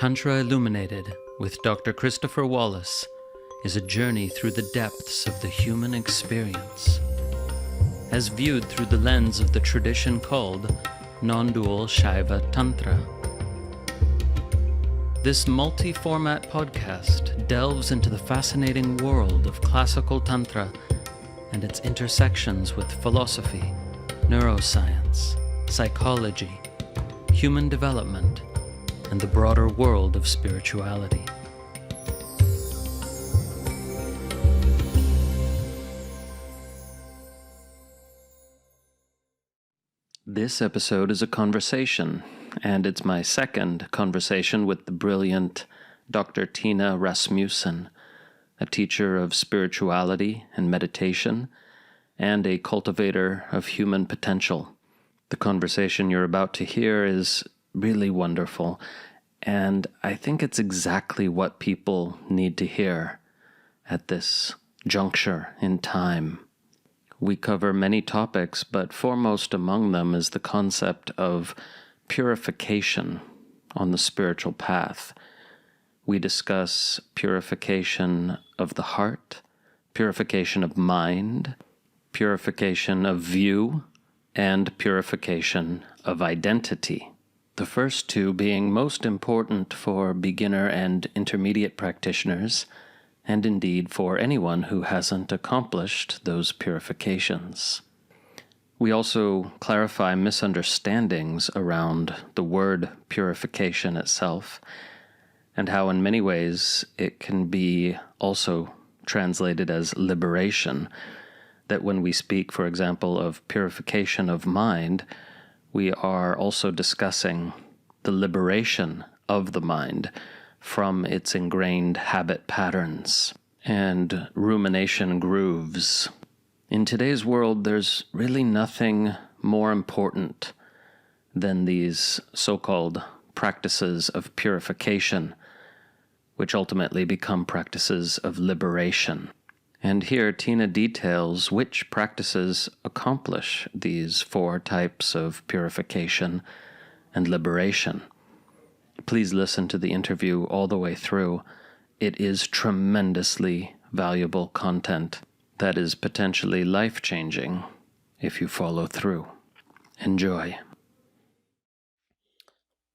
Tantra Illuminated with Dr. Christopher Wallace is a journey through the depths of the human experience, as viewed through the lens of the tradition called non-dual Shaiva Tantra. This multi-format podcast delves into the fascinating world of classical Tantra and its intersections with philosophy, neuroscience, psychology, human development, and the broader world of spirituality. This episode is a conversation, and it's my second conversation with the brilliant Dr. Tina Rasmussen, a teacher of spirituality and meditation, and a cultivator of human potential. The conversation you're about to hear is really wonderful, and I think it's exactly what people need to hear at this juncture in time. We cover many topics, but foremost among them is the concept of purification on the spiritual path. We discuss purification of the heart, purification of mind, purification of view, and purification of identity. The first two being most important for beginner and intermediate practitioners, and indeed for anyone who hasn't accomplished those purifications. We also clarify misunderstandings around the word purification itself, and how in many ways it can be also translated as liberation, that when we speak, for example, of purification of mind, we are also discussing the liberation of the mind from its ingrained habit patterns and rumination grooves. In today's world, there's really nothing more important than these so-called practices of purification, which ultimately become practices of liberation. And here, Tina details which practices accomplish these four types of purification and liberation. Please listen to the interview all the way through. It is tremendously valuable content that is potentially life-changing if you follow through. Enjoy.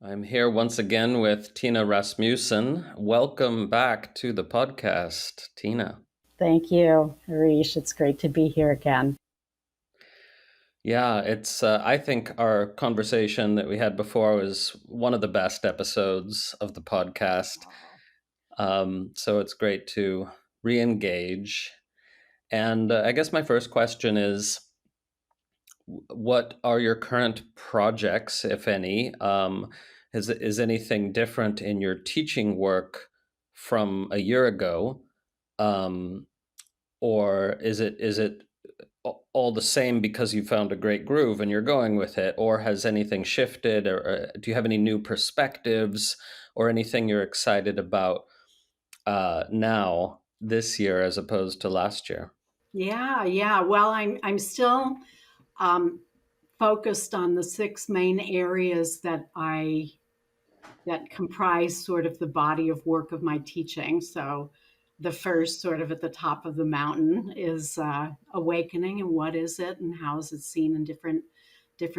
I'm here once again with Tina Rasmussen. Welcome back to the podcast, Tina. Thank you, Hareesh. It's great to be here again. Yeah, it's. I think our conversation that we had before was one of the best episodes of the podcast. So it's great to re-engage. And I guess my first question is, what are your current projects, if any? Is anything different in your teaching work from a year ago? Or is it all the same because you found a great groove and you're going with it? Or has anything shifted? Or do you have any new perspectives or anything you're excited about now this year as opposed to last year? Yeah. Well, I'm still focused on the six main areas that comprise sort of the body of work of my teaching. So, the first, sort of at the top of the mountain, is awakening, and what is it, and how is it seen in different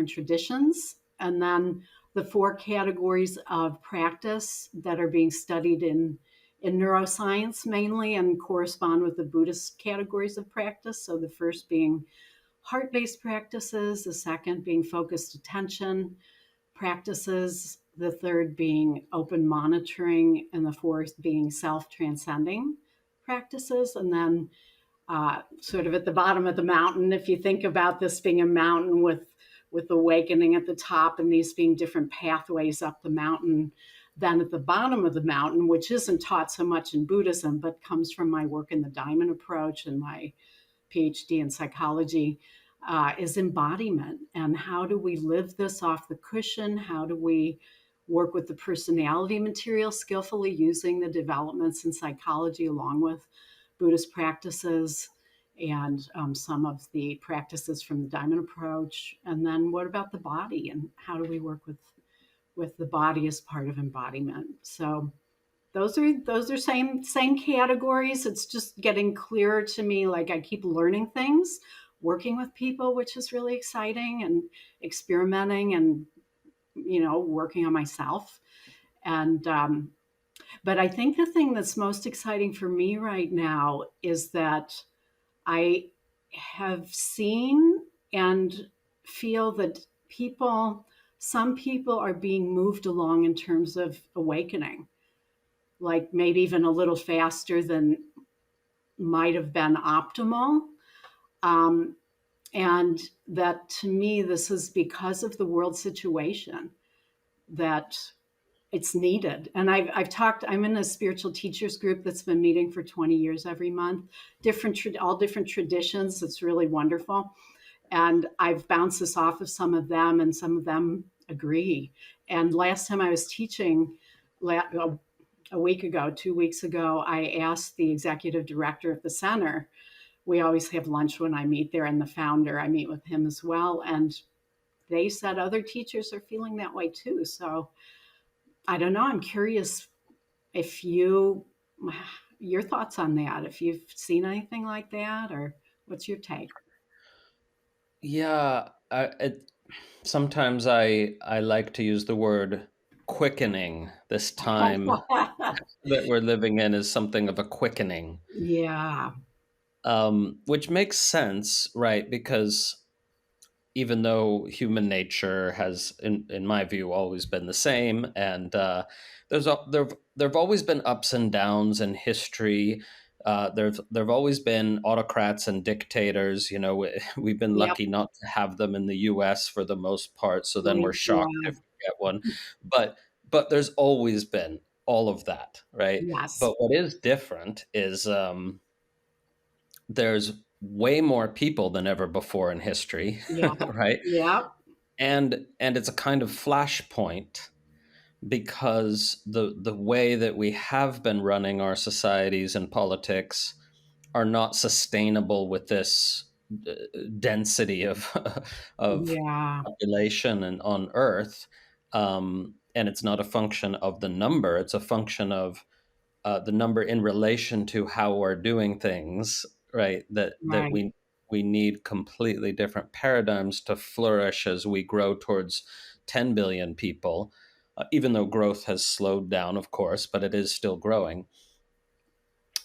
traditions, and then the four categories of practice that are being studied in neuroscience mainly and correspond with the Buddhist categories of practice. So the first being heart-based practices, the second being focused attention practices, the third being open monitoring, and the fourth being self-transcending practices. And then sort of at the bottom of the mountain, if you think about this being a mountain with awakening at the top and these being different pathways up the mountain, then at the bottom of the mountain, which isn't taught so much in Buddhism, but comes from my work in the Diamond approach and my PhD in psychology, is embodiment. And how do we live this off the cushion? How do we work with the personality material skillfully using the developments in psychology along with Buddhist practices and some of the practices from the Diamond approach? And then what about the body, and how do we work with with the body as part of embodiment. So those are same categories. It's just getting clearer to me. Like I keep learning things, working with people, which is really exciting, and experimenting, and working on myself. And but I think the thing that's most exciting for me right now is that I have seen and feel that some people are being moved along in terms of awakening, like maybe even a little faster than might have been optimal. Um, and that to me, this is because of the world situation that it's needed. And I've talked, I'm in a spiritual teachers group that's been meeting for 20 years every month, all different traditions. It's really wonderful. And I've bounced this off of some of them, and some of them agree. And last time I was teaching, a week ago, 2 weeks ago, I asked the executive director of the center. We always have lunch when I meet there, and the founder, I meet with him as well. And they said other teachers are feeling that way too. So I don't know. I'm curious if your thoughts on that, if you've seen anything like that, or what's your take? Yeah, sometimes I like to use the word quickening. This time that we're living in is something of a quickening, Yeah. which makes sense, right? Because even though human nature has, in my view, always been the same, and there've always been ups and downs in history. There've always been autocrats and dictators. We've been Yep. lucky not to have them in the U.S. for the most part. So then we're shocked Yeah. if we get one. But there's always been all of that, right? Yes. But what is different is there's way more people than ever before in history, Yeah. right? Yep. And it's a kind of flashpoint because the way that we have been running our societies and politics are not sustainable with this density of of Yeah. population and on Earth, and it's not a function of the number; it's a function of the number in relation to how we're doing things, right? That Right. we need completely different paradigms to flourish as we grow towards 10 billion people, even though growth has slowed down, of course, but it is still growing.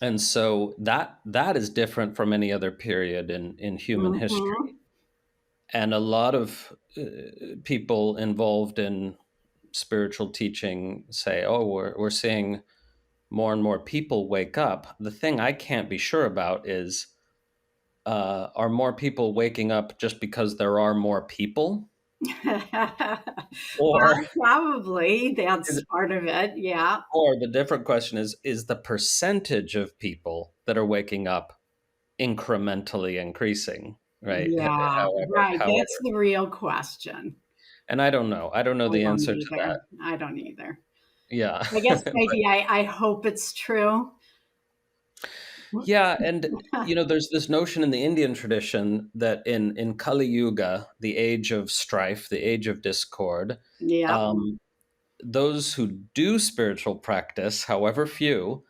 And so that is different from any other period in human history. Hmm. And a lot of people involved in spiritual teaching say, "Oh, we're seeing more and more people wake up." The thing I can't be sure about is are more people waking up just because there are more people? Or, Well, probably that's is- part of it. Yeah. or the different question is the percentage of people that are waking up incrementally increasing, right? Yeah. Right. However, That's the real question. and I don't know. I don't know I the don't answer to that. either. I don't either. Yeah. I guess But maybe I hope it's true. yeah, and there's this notion in the Indian tradition that in Kali Yuga, the age of strife, the age of discord, Yep. um, those who do spiritual practice, however few,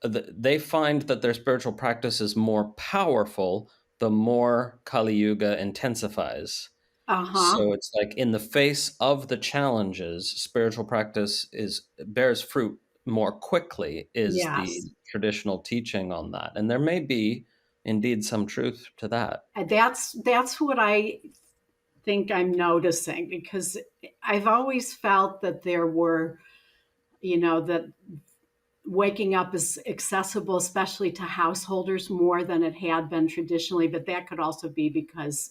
they find that their spiritual practice is more powerful the more Kali Yuga intensifies. Uh-huh. So it's like in the face of the challenges, spiritual practice is bears fruit more quickly is the Yes. traditional teaching on that. And there may be indeed some truth to that. And that's what I think I'm noticing, because I've always felt that there were, that waking up is accessible, especially to householders, more than it had been traditionally. But that could also be because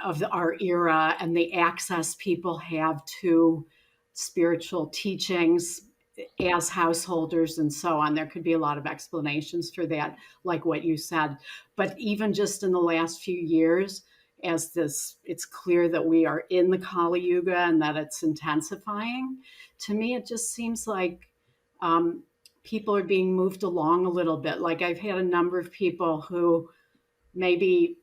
of our era and the access people have to spiritual teachings as householders and so on. There could be a lot of explanations for that, like what you said. But even just in the last few years, it's clear that we are in the Kali Yuga and that it's intensifying. To me, it just seems like um, people are being moved along a little bit. Like I've had a number of people who maybe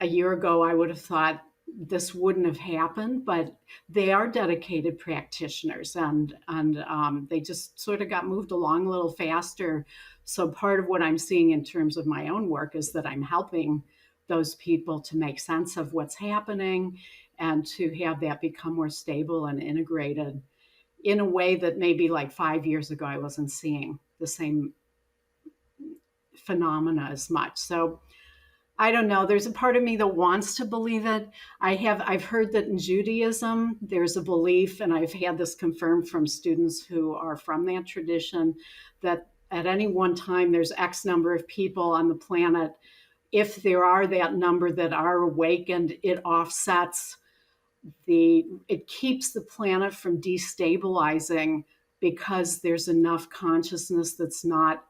a year ago I would have thought this wouldn't have happened, but they are dedicated practitioners, and they just sort of got moved along a little faster. So part of what I'm seeing in terms of my own work is that I'm helping those people to make sense of what's happening and to have that become more stable and integrated in a way that maybe like 5 years ago I wasn't seeing the same phenomena as much. So I don't know. There's a part of me that wants to believe it. I've heard that in Judaism there's a belief, and I've had this confirmed from students who are from that tradition, that at any one time there's X number of people on the planet. If there are that number that are awakened, it offsets it keeps the planet from destabilizing because there's enough consciousness that's not,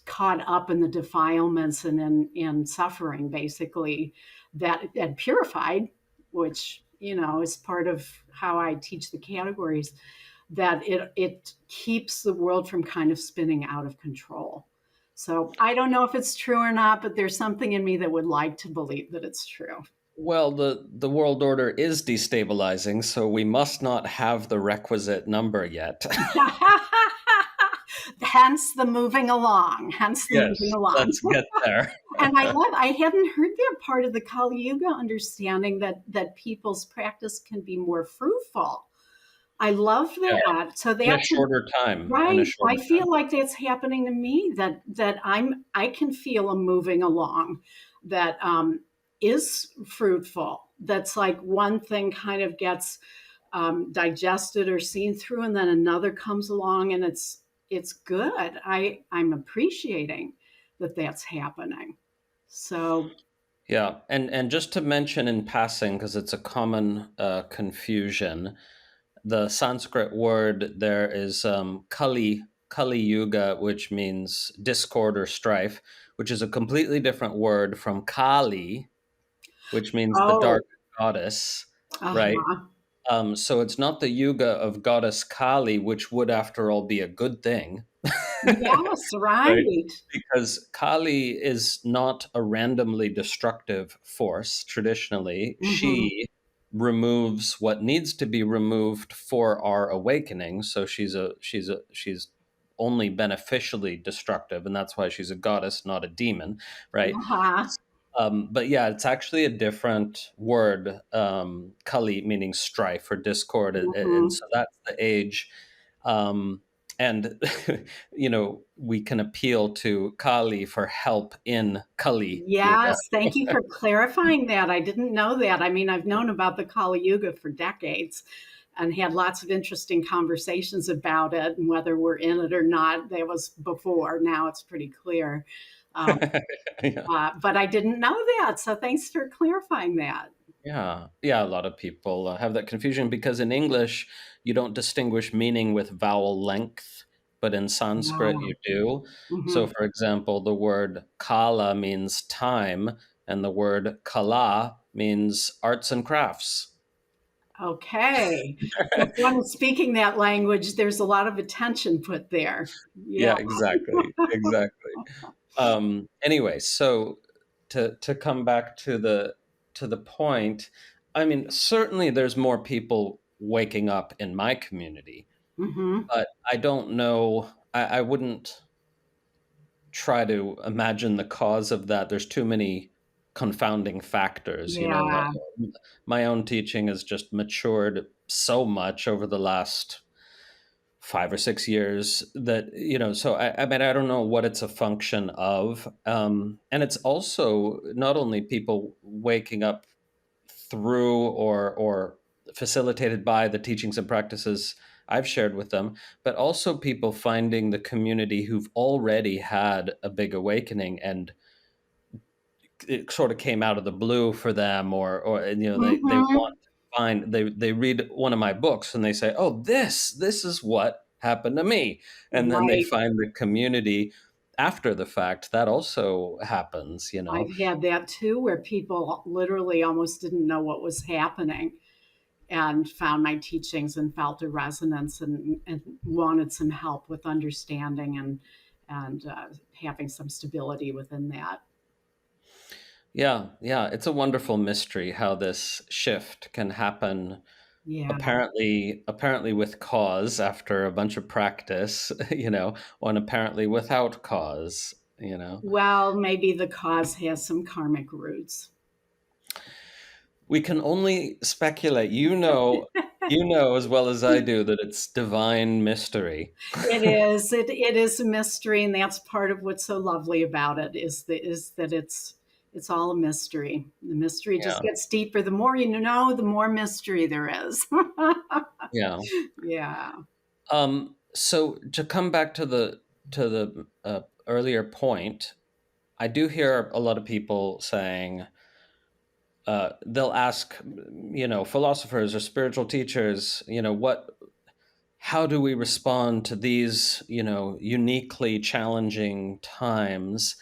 caught up in the defilements and in suffering, basically, that purified, which is part of how I teach the categories, that it keeps the world from kind of spinning out of control. So I don't know if it's true or not, but there's something in me that would like to believe that it's true. Well, the world order is destabilizing, so we must not have the requisite number yet. Hence the moving along. Hence the moving Yes, along. let's get there. And I hadn't heard that part of the Kali Yuga understanding that people's practice can be more fruitful. I love Yeah, that. So in a that's shorter time. In a right. I shorter feel time. like that's happening to me. That I can feel a moving along that is fruitful. That's like one thing kind of gets digested or seen through, and then another comes along, and it's good. I'm appreciating that that's happening. So, Yeah, and just to mention in passing, because it's a common confusion, the Sanskrit word there is Kali Yuga, which means discord or strife, which is a completely different word from Kali, which means the oh, dark goddess, right? uh-huh. So it's not the yuga of goddess Kali, which would, after all, be a good thing, Yes, right? right. Because Kali is not a randomly destructive force. Traditionally, Mm-hmm. she removes what needs to be removed for our awakening. So she's only beneficially destructive, and that's why she's a goddess, not a demon, right? Uh-huh. But yeah, it's actually a different word, Kali, meaning strife or discord, and Mm-hmm. so that's the age. Um, and we can appeal to Kali for help in Kali Yuga. Yes, thank you for clarifying that. I didn't know that. I mean, I've known about the Kali Yuga for decades and had lots of interesting conversations about it and whether we're in it or not. That was before. Now it's pretty clear. Um, Yeah. but I didn't know that. So thanks for clarifying that. Yeah. A lot of people have that confusion because in English you don't distinguish meaning with vowel length, but in Sanskrit Wow. you do. So, Hmm. for example, the word kala means time, and the word kala means arts and crafts. Okay. So if one is speaking that language, there's a lot of attention put there. Yeah. Yeah, exactly, exactly. Anyway, so to come back to the point, I mean, certainly there's more people waking up in my community, Hmm. but I don't know. I wouldn't try to imagine the cause of that. There's too many confounding factors. Yeah. My own teaching has just matured so much over the last 5 or 6 years that so I mean I don't know what it's a function of, and it's also not only people waking up through or facilitated by the teachings and practices I've shared with them, but also people finding the community who've already had a big awakening and it sort of came out of the blue for them, or they want Hmm. to find, they read one of my books and they say, oh, this is what happened to me, and then they Right. find the community after the fact. That also happens. I've had that too, where people literally almost didn't know what was happening and found my teachings and felt a resonance and wanted some help with understanding and having some stability within that. Yeah, it's a wonderful mystery how this shift can happen, Yeah. apparently with cause after a bunch of practice, and apparently without cause. Well, maybe the cause has some karmic roots. We can only speculate. You know as well as I do that it's divine mystery. It is. It is a mystery, and that's part of what's so lovely about it is that it's all a mystery. The mystery just Yeah. gets deeper. The more you know, the more mystery there is. Yeah. Yeah. So to come back to the earlier point, I do hear a lot of people saying, they'll ask, philosophers or spiritual teachers, how do we respond to these, uniquely challenging times?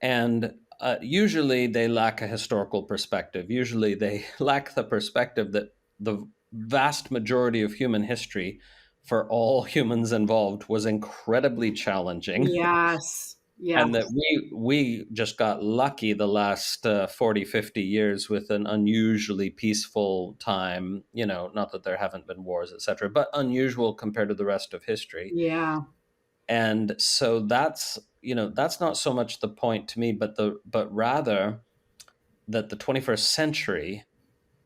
And usually they lack a historical perspective. Usually they lack the perspective that the vast majority of human history, for all humans involved, was incredibly challenging. Yes. And that Yes. we just got lucky the last 40, 50 years with an unusually peaceful time, not that there haven't been wars, etc., but unusual compared to the rest of history. Yeah. And so that's not so much the point to me, but rather that the 21st century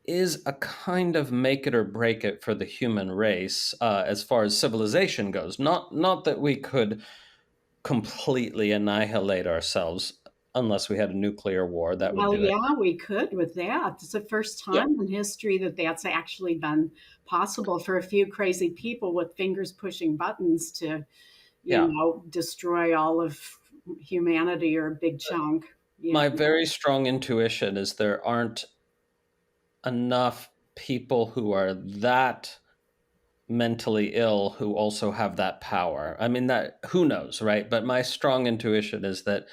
is a kind of make it or break it for the human race, as far as civilization goes. Not that we could completely annihilate ourselves unless we had a nuclear war. That would Well, do it. yeah, we could with that. It's the first Yeah, time in history that that's actually been possible for a few crazy people with fingers pushing buttons to, yeah. destroy all of humanity or a big chunk. Yeah. My very strong intuition is there aren't enough people who are that mentally ill who also have that power. I mean, that who knows, right? But my strong intuition is that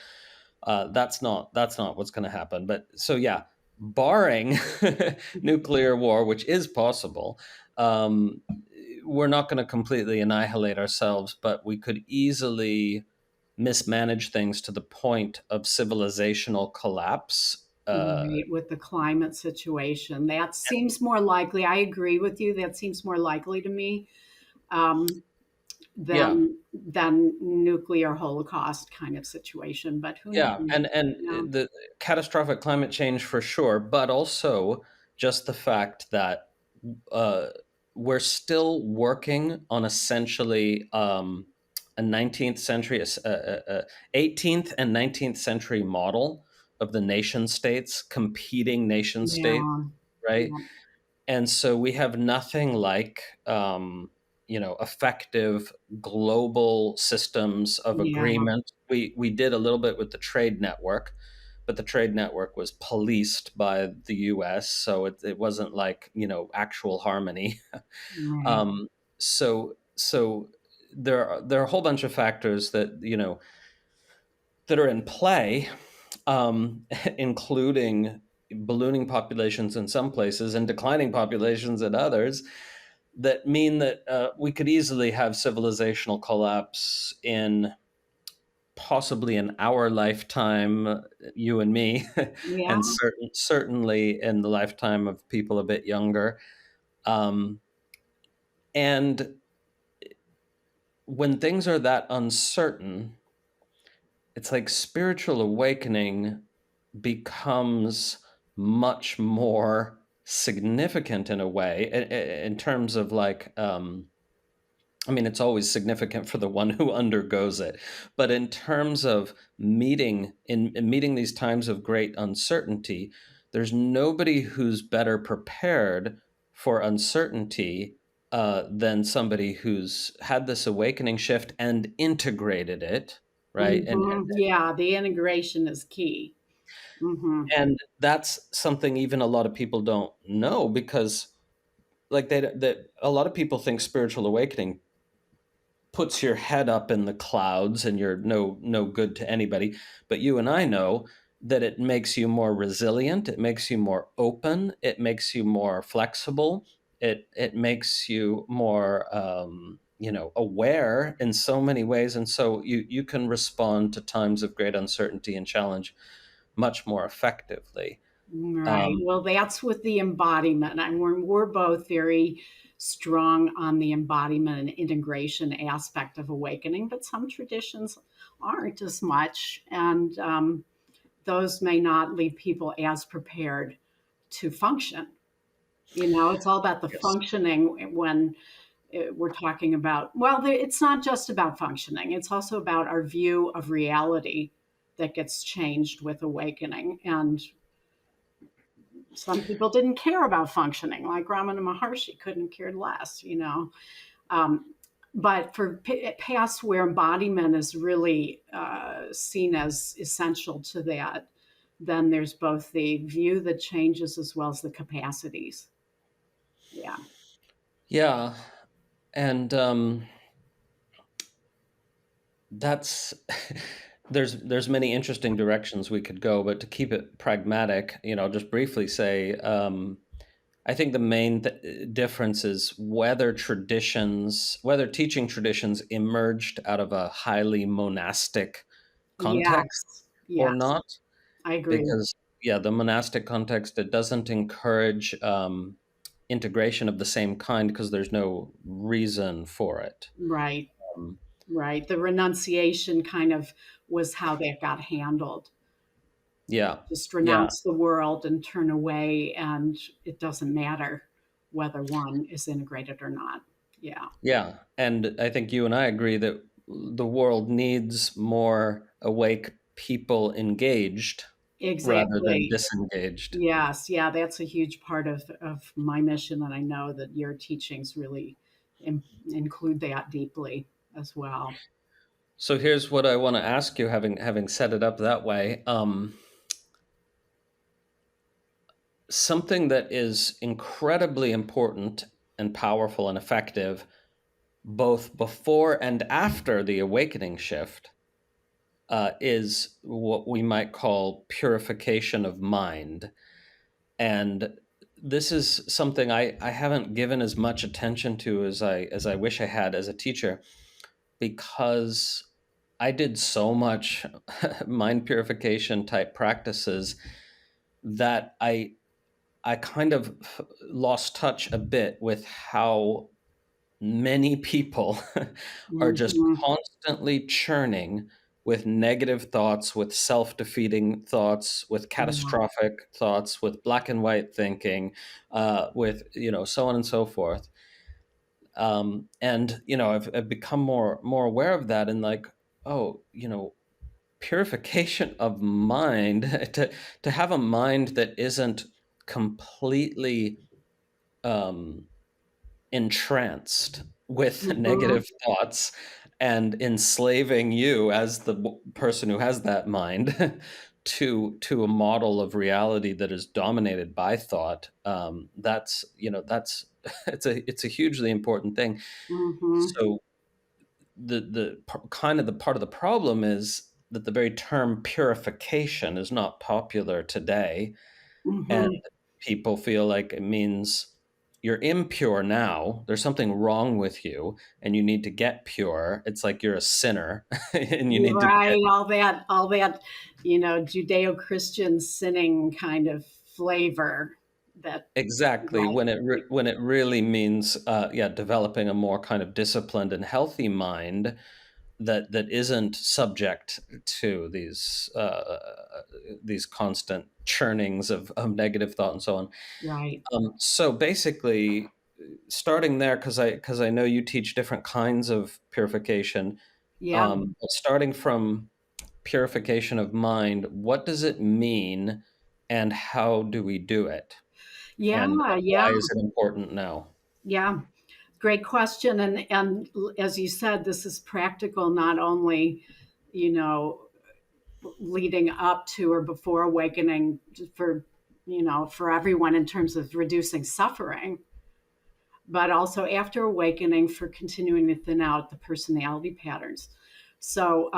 that's not what's going to happen. But so yeah, barring nuclear war, which is possible, um, we're not going to completely annihilate ourselves, but we could easily mismanage things to the point of civilizational collapse. Right, with the climate situation. That seems more likely. I agree with you. That seems more likely to me, um, Yeah, than nuclear holocaust kind of situation. But who yeah, knows? and Yeah. the catastrophic climate change for sure, but also just the fact that uh, we're still working on essentially a 19th century, 18th and 19th century model of the nation states, competing nation states, Yeah. right? Yeah. And so we have nothing like effective global systems of Yeah. agreement. We did a little bit with the trade network, but the trade network was policed by the U.S., so it wasn't like actual harmony. Right. um, so there are a whole bunch of factors that are in play, including ballooning populations in some places and declining populations in others, that mean that we could easily have civilizational collapse in possibly in our lifetime, you and me, Yeah. and certainly in the lifetime of people a bit younger. Um, and when things are that uncertain, it's like spiritual awakening becomes much more significant in a way, in terms of like, I mean, it's always significant for the one who undergoes it, but in terms of in meeting these times of great uncertainty, there's nobody who's better prepared for uncertainty than somebody who's had this awakening shift and integrated it, right? and Yeah, the integration is key. Hmm. and that's something even a lot of people don't know, because like that a lot of people think spiritual awakening puts your head up in the clouds and you're no good to anybody. But you and I know that it makes you more resilient, it makes you more open, it makes you more flexible, it makes you more aware in so many ways, and so you can respond to times of great uncertainty and challenge much more effectively. Right. Um, Well, that's with the embodiment. And we're both very strong on the embodiment and integration aspect of awakening, but some traditions aren't as much. And those may not leave people as prepared to function. It's all about the yes. functioning when we're talking about, well, it's not just about functioning, it's also about our view of reality that gets changed with awakening. And some people didn't care about functioning, like Ramana Maharshi couldn't care less. Um, but for past where embodiment is really seen as essential to that, then there's both the view that changes as well as the capacities. Yeah. Yeah. And that's there's many interesting directions we could go, but to keep it pragmatic, just briefly say, I think the main difference is whether teaching traditions emerged out of a highly monastic context Yes. or Yes. not. I agree. Because, yeah, the monastic context, it doesn't encourage integration of the same kind because there's no reason for it. Right. Um, Right. The renunciation kind of was how that got handled. yeah, Just yeah, renounce the world and turn away, and it doesn't matter whether one is integrated or not. Yeah. yeah. And I think you and I agree that the world needs more awake people engaged rather than Exactly. disengaged. Yes. Yeah. That's a huge part of my mission. And I know that your teachings really include that deeply as well. So here's what I want to ask you, having set it up that way. Something that is incredibly important and powerful and effective both before and after the awakening shift is what we might call purification of mind. And this is something I haven't given as much attention to as I wish I had as a teacher, because I did so much mind purification type practices that I kind of lost touch a bit with how many people are just Hmm. constantly churning with negative thoughts, with self defeating thoughts, with Yeah. catastrophic thoughts, with black and white thinking, with, so on and so forth. And, I've become more aware of that, and like, oh, purification of mind, to have a mind that isn't completely um, entranced with Hmm. negative thoughts and enslaving you as the person who has that mind to a model of reality that is dominated by thought. That's it's a hugely important thing. Hmm. So kind of the part of the problem is that the very term purification is not popular today, and Hmm. people feel like it means you're impure now. There's something wrong with you, and you need to get pure. It's like you're a sinner, and you You're need to get right. All that, Judeo-Christian sinning kind of flavor that, exactly right, when it really means, yeah, developing a more kind of disciplined and healthy mind that isn't subject to these constant churnings of negative thought and so on. right. So basically, starting there, because I know you teach different kinds of purification. Yeah. But starting from purification of mind, what does it mean, and how do we do it, Yeah, and yeah, why is it important now? yeah. Great question. And as you said, this is practical, not only, you know, leading up to or before awakening for, for everyone in terms of reducing suffering, but also after awakening for continuing to thin out the personality patterns. So,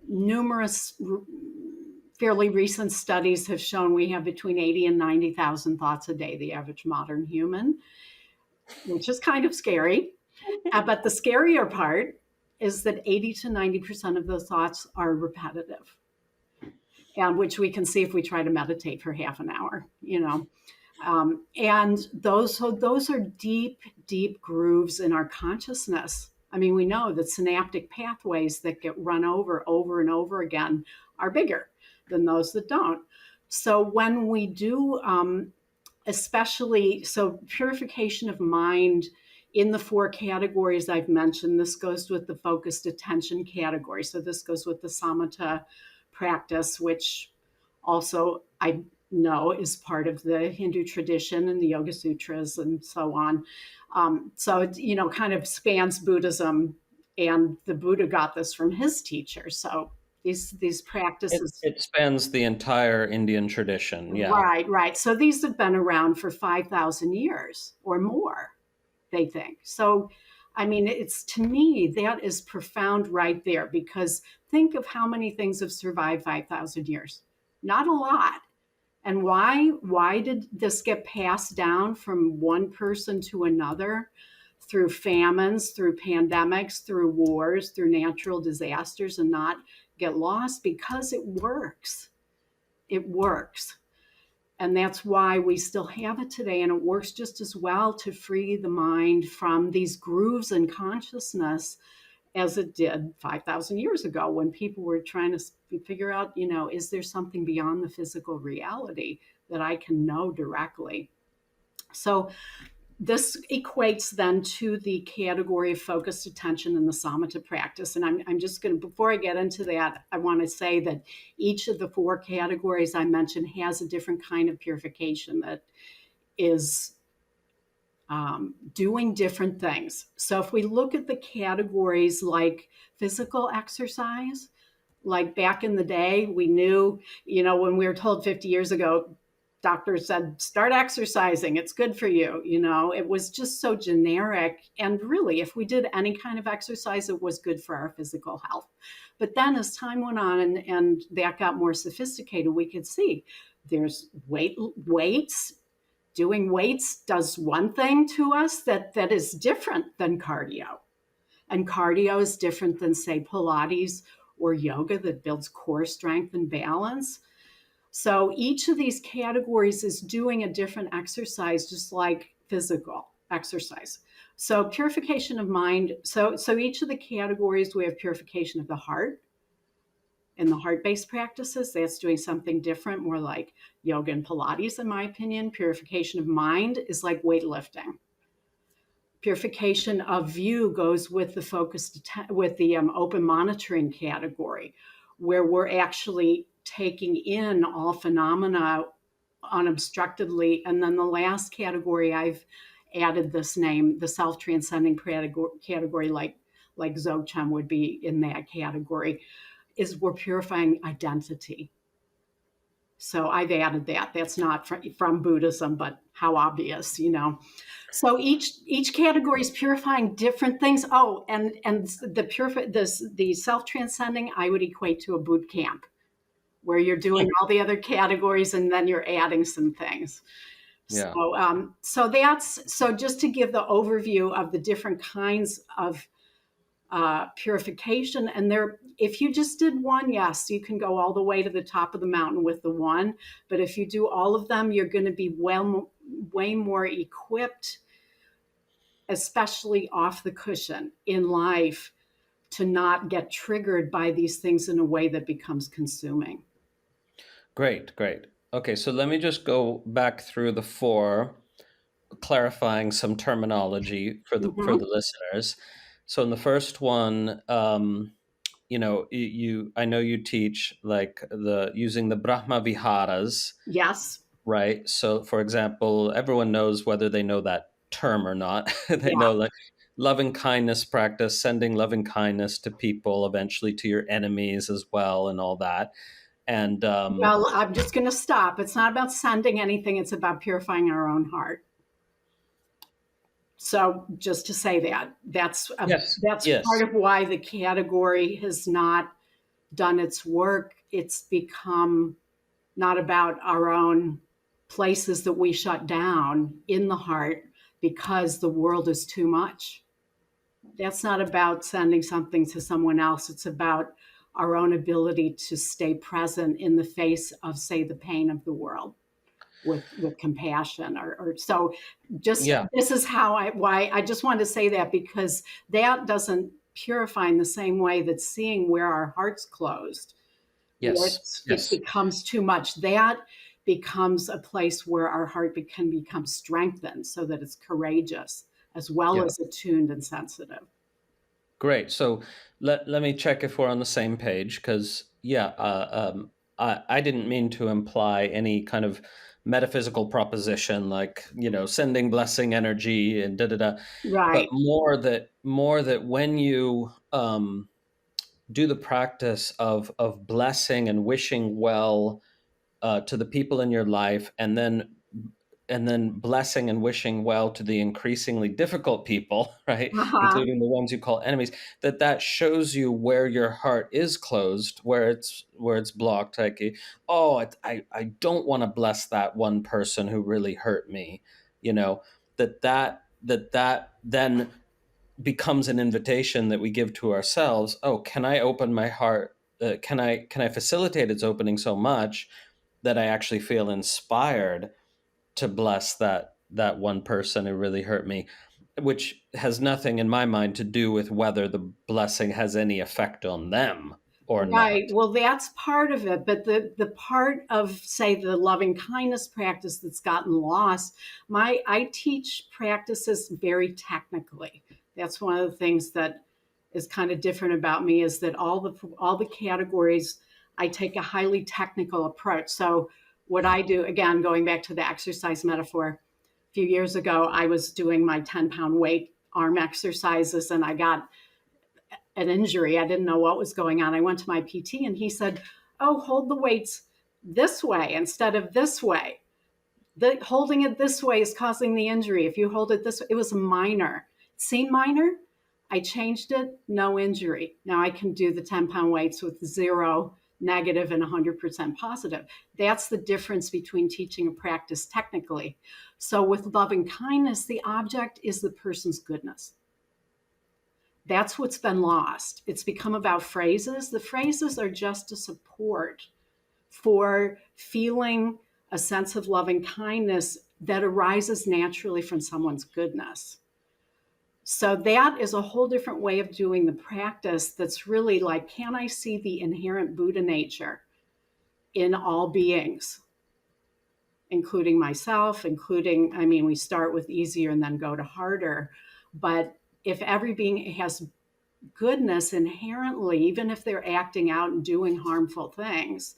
numerous fairly recent studies have shown we have between 80 and 90,000 thoughts a day, the average modern human, which is kind of scary. But the scarier part is that 80 to 90% of those thoughts are repetitive. and which we can see if we try to meditate for half an hour, and those are deep, deep grooves in our consciousness. I mean, we know that synaptic pathways that get run over and over again are bigger than those that don't. So when we do, especially, so purification of mind in the 4 categories I've mentioned, this goes with the focused attention category. So this goes with the samatha practice, which also I know is part of the Hindu tradition and the Yoga Sutras and so on. So it, kind of spans Buddhism, and the Buddha got this from his teacher. So these practices. It spans the entire Indian tradition. Yeah. Right, right. So these have been around for 5,000 years or more, they think. So, I mean, it's, to me, that is profound right there, because think of how many things have survived 5,000 years. Not a lot. And why did this get passed down from one person to another? Through famines, through pandemics, through wars, through natural disasters, and not get lost? Because it works. It works. And that's why we still have it today. And it works just as well to free the mind from these grooves in consciousness as it did 5,000 years ago, when people were trying to figure out, is there something beyond the physical reality that I can know directly? So this equates then to the category of focused attention in the samatha practice. And I'm just going to, before I get into that, I want to say that each of the 4 categories I mentioned has a different kind of purification that is doing different things. So if we look at the categories like physical exercise, like back in the day, we knew, when we were told 50 years ago, doctors said, start exercising, it's good for you. It was just so generic. And really, if we did any kind of exercise, it was good for our physical health. But then as time went on and that got more sophisticated, we could see there's weights. Doing weights does one thing to us that is different than cardio. And cardio is different than, say, Pilates or yoga that builds core strength and balance. So each of these categories is doing a different exercise, just like physical exercise. So purification of mind. So each of the categories, we have purification of the heart. In the heart-based practices, that's doing something different, more like yoga and Pilates, in my opinion. Purification of mind is like weightlifting. Purification of view goes with the open monitoring category, where we're actually taking in all phenomena unobstructedly. And then the last category, I've added this name, the self-transcending category, like Dzogchen would be in that category, is we're purifying identity. So I've added that. That's not from Buddhism, but how obvious, So each category is purifying different things. Oh, and the self-transcending, I would equate to a boot camp, where you're doing all the other categories and then you're adding some things. Yeah. So just to give the overview of the different kinds of purification. And if you just did one, yes, you can go all the way to the top of the mountain with the one. But if you do all of them, you're going to be way more equipped, especially off the cushion in life, to not get triggered by these things in a way that becomes consuming. Great, great. Okay, so let me just go back through the 4, clarifying some terminology for the listeners. So in the first one, I know you teach like using the Brahma Viharas. Yes. Right. So, for example, everyone knows, whether they know that term or not, they know like loving kindness practice, sending loving kindness to people, eventually to your enemies as well, and all that. And well, I'm just going to stop. It's not about sending anything. It's about purifying our own heart. So just to say that's yes. part of why the category has not done its work. It's become not about our own places that we shut down in the heart because the world is too much. That's not about sending something to someone else. It's about our own ability to stay present in the face of, say, the pain of the world with compassion, or so. Just Yeah. this is why I just wanted to say that, because that doesn't purify in the same way that seeing where our heart's closed, where Yes. it Yes. becomes too much, that becomes a place where our heart can become strengthened so that it's courageous as well Yeah. as attuned and sensitive. Great. So let me check if we're on the same page, because yeah, I didn't mean to imply any kind of metaphysical proposition like, sending blessing energy and da da da, but Right. more that when you do the practice of blessing and wishing well to the people in your life, and then blessing and wishing well to the increasingly difficult people, right, Uh-huh. including the ones you call enemies, that shows you where your heart is closed, where it's blocked. Like, oh, I don't want to bless that one person who really hurt me, that then becomes an invitation that we give to ourselves. Oh, can I open my heart? Can I facilitate its opening so much that I actually feel inspired to bless that one person who really hurt me, which has nothing in my mind to do with whether the blessing has any effect on them or Right. not. Well, that's part of it. But the part of, say, the loving kindness practice that's gotten lost, I teach practices very technically. That's one of the things that is kind of different about me, is that all the categories, I take a highly technical approach. So what I do, again, going back to the exercise metaphor, a few years ago, I was doing my 10-pound weight arm exercises, and I got an injury. I didn't know what was going on. I went to my PT and he said, "Oh, hold the weights this way instead of this way. Holding it this way is causing the injury. If you hold it this way," it was minor. It seemed minor. I changed it, no injury. Now I can do the 10-pound weights with zero negative and 100% positive. That's the difference between teaching a practice technically. So with loving kindness, the object is the person's goodness. That's what's been lost. It's become about phrases. The phrases are just a support for feeling a sense of loving kindness that arises naturally from someone's goodness. So that is a whole different way of doing the practice, that's really like, can I see the inherent Buddha nature in all beings, including myself, we start with easier and then go to harder. But if every being has goodness inherently, even if they're acting out and doing harmful things,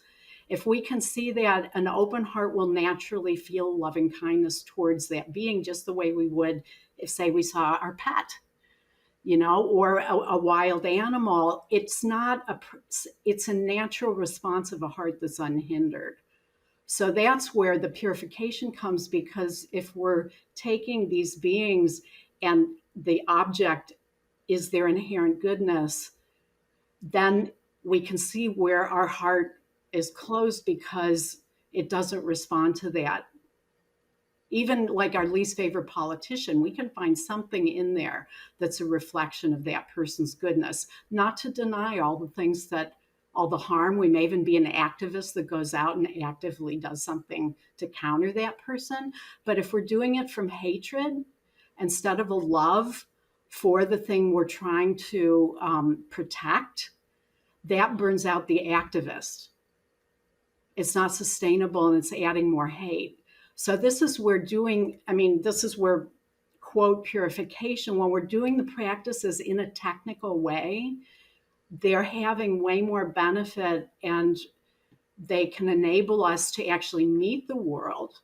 if we can see that, an open heart will naturally feel loving kindness towards that being, just the way we would if, say, we saw our pet, or a wild animal. It's a natural response of a heart that's unhindered. So that's where the purification comes, because if we're taking these beings and the object is their inherent goodness, then we can see where our heart is closed because it doesn't respond to that. Even like our least favorite politician, we can find something in there that's a reflection of that person's goodness. Not to deny all the harm. We may even be an activist that goes out and actively does something to counter that person. But if we're doing it from hatred instead of a love for the thing we're trying to protect, that burns out the activist. It's not sustainable, and it's adding more hate. So this is where, quote, purification, when we're doing the practices in a technical way, they're having way more benefit, and they can enable us to actually meet the world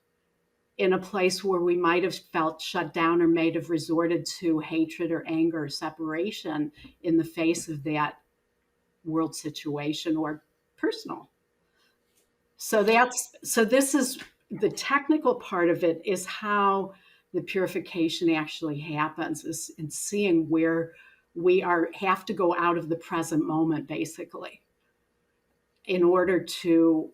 in a place where we might have felt shut down or might have resorted to hatred or anger or separation in the face of that world situation or personal. So this is the technical part of it, is how the purification actually happens, is in seeing where we have to go out of the present moment, basically, in order to,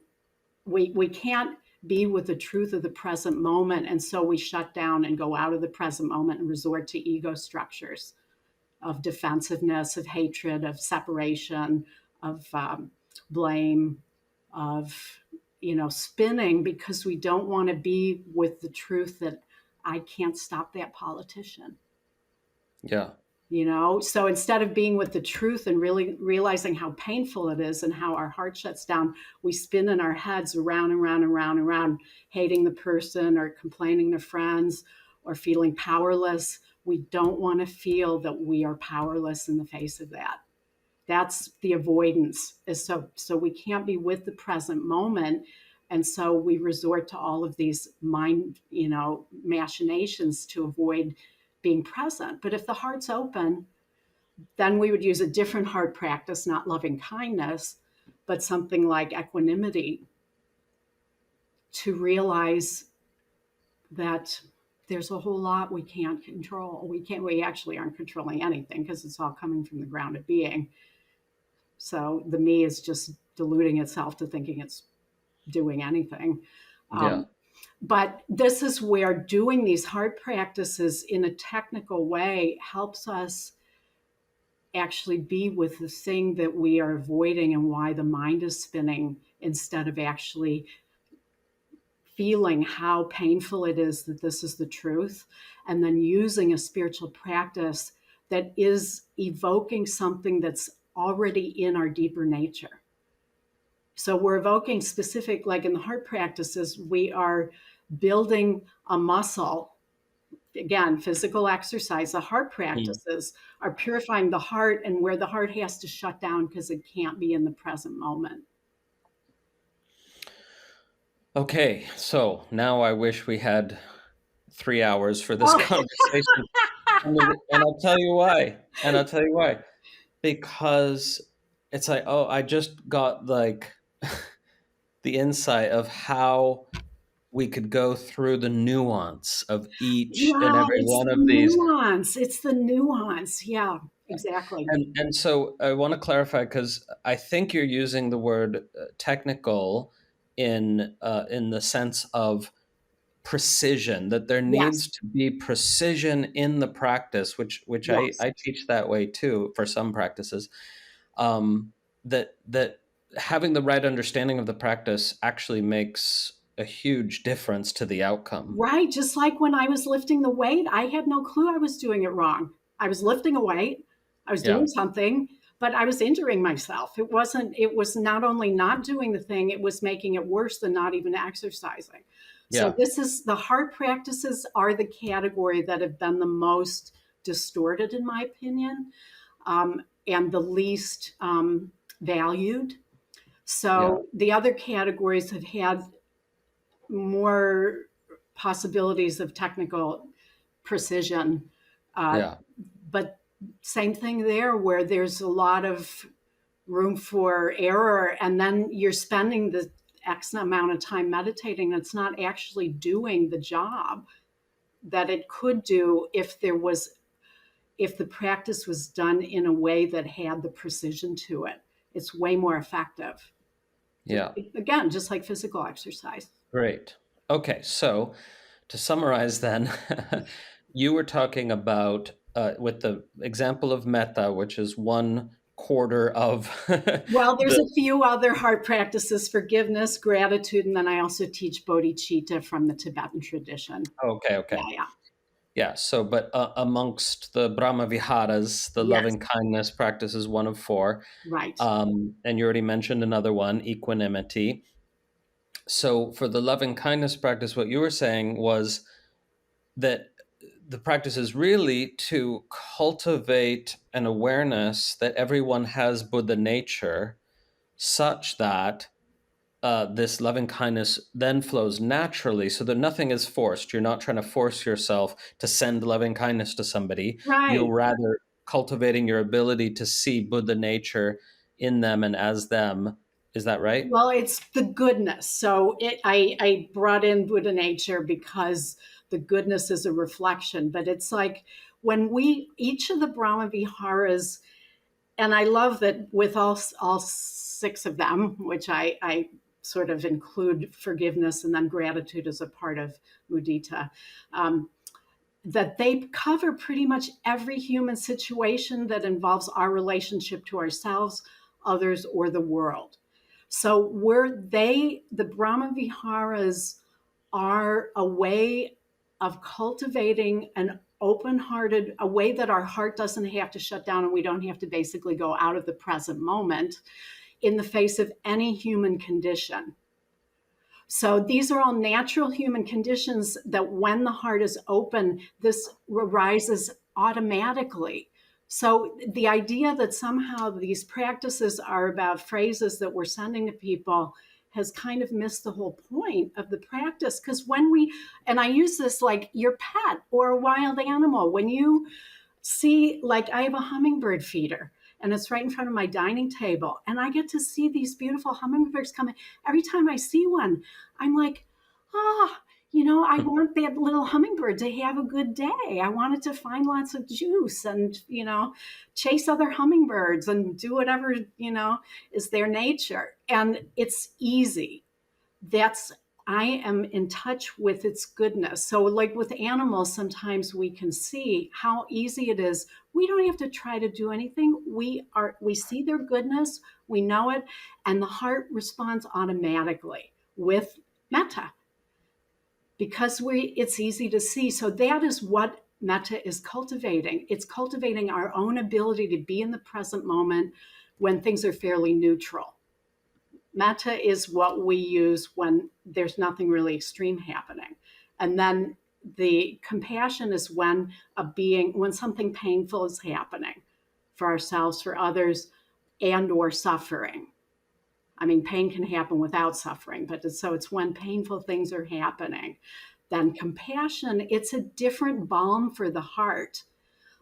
we can't be with the truth of the present moment, and so we shut down and go out of the present moment and resort to ego structures of defensiveness, of hatred, of separation, of blame, of spinning, because we don't want to be with the truth that I can't stop that politician. Yeah. So instead of being with the truth and really realizing how painful it is and how our heart shuts down, we spin in our heads around and round and round and round, hating the person or complaining to friends or feeling powerless. We don't want to feel that we are powerless in the face of that. That's the avoidance. Is so we can't be with the present moment. And so we resort to all of these mind, machinations to avoid being present. But if the heart's open, then we would use a different heart practice, not loving kindness, but something like equanimity, to realize that there's a whole lot we can't control. We actually aren't controlling anything, because it's all coming from the ground of being. So the me is just deluding itself to thinking it's doing anything. Yeah. But this is where doing these heart practices in a technical way helps us actually be with the thing that we are avoiding and why the mind is spinning, instead of actually feeling how painful it is that this is the truth, and then using a spiritual practice that is evoking something that's already in our deeper nature. So we're evoking specific, like in the heart practices, we are building a muscle. Again, physical exercise. The heart practices are purifying the heart, and where the heart has to shut down because it can't be in the present moment. Okay, so now I wish we had 3 hours for this Oh. conversation. And I'll tell you why. And I'll tell you why. Because it's like, oh, I just got like the insight of how we could go through the nuance of each and Yeah, every it's one the of these. nuance. It's the nuance. Yeah, exactly. And so I want to clarify, because I think you're using the word technical in the sense of precision, that there needs Yes, to be precision in the practice, which yes. I teach that way too for some practices. That having the right understanding of the practice actually makes a huge difference to the outcome. Right. Just like when I was lifting the weight, I had no clue I was doing it wrong. I was lifting a weight, I was Yeah, doing something, but I was injuring myself. It was not only not doing the thing, it was making it worse than not even exercising. So yeah, this is the heart practices are the category that have been the most distorted, in my opinion, and the least valued. yeah, So the other categories have had more possibilities of technical precision. Uh, yeah, but same thing there, where there's a lot of room for error, and then you're spending the X amount of time meditating that's not actually doing the job that it could do if the practice was done in a way that had the precision to it. It's way more effective. yeah. Again, just like physical exercise. Great. Okay, so to summarize then, you were talking about with the example of metta, which is 1/4 of Well, there's the. a few other heart practices: forgiveness, gratitude, and then I also teach bodhicitta from the Tibetan tradition. Okay, Yeah, okay. yeah. Yeah, so but amongst the Brahma Viharas, the Yes, loving kindness practice is one of four. right. And you already mentioned another one, equanimity. So for the loving kindness practice, what you were saying was that the practice is really to cultivate an awareness that everyone has Buddha nature, such that this loving kindness then flows naturally, so that nothing is forced. You're not trying to force yourself to send loving kindness to somebody. Right. You're rather cultivating your ability to see Buddha nature in them and as them. Is that right? Well, it's the goodness. So I brought in Buddha nature because the goodness is a reflection, but it's like when we, each of the Brahma Viharas, and I love that with all six of them, which I sort of include forgiveness and then gratitude as a part of mudita, um, that they cover pretty much every human situation that involves our relationship to ourselves, others, or the world. So the Brahma Viharas are a way of cultivating an open-hearted, a way that our heart doesn't have to shut down and we don't have to basically go out of the present moment in the face of any human condition. So these are all natural human conditions that when the heart is open, this arises automatically. So the idea that somehow these practices are about phrases that we're sending to people has kind of missed the whole point of the practice. Because and I use this like your pet or a wild animal, when you see, like I have a hummingbird feeder and it's right in front of my dining table, and I get to see these beautiful hummingbirds coming. Every time I see one, I'm like, I want that little hummingbird to have a good day. I want it to find lots of juice and, chase other hummingbirds and do whatever, is their nature. And it's easy. I am in touch with its goodness. So like with animals, sometimes we can see how easy it is. We don't have to try to do anything. We see their goodness, we know it, and the heart responds automatically with metta because it's easy to see. So that is what metta is cultivating. It's cultivating our own ability to be in the present moment when things are fairly neutral. Metta is what we use when there's nothing really extreme happening. And then the compassion is when something painful is happening for ourselves, for others, and or suffering. I mean, pain can happen without suffering, but so it's when painful things are happening. Then compassion, it's a different balm for the heart.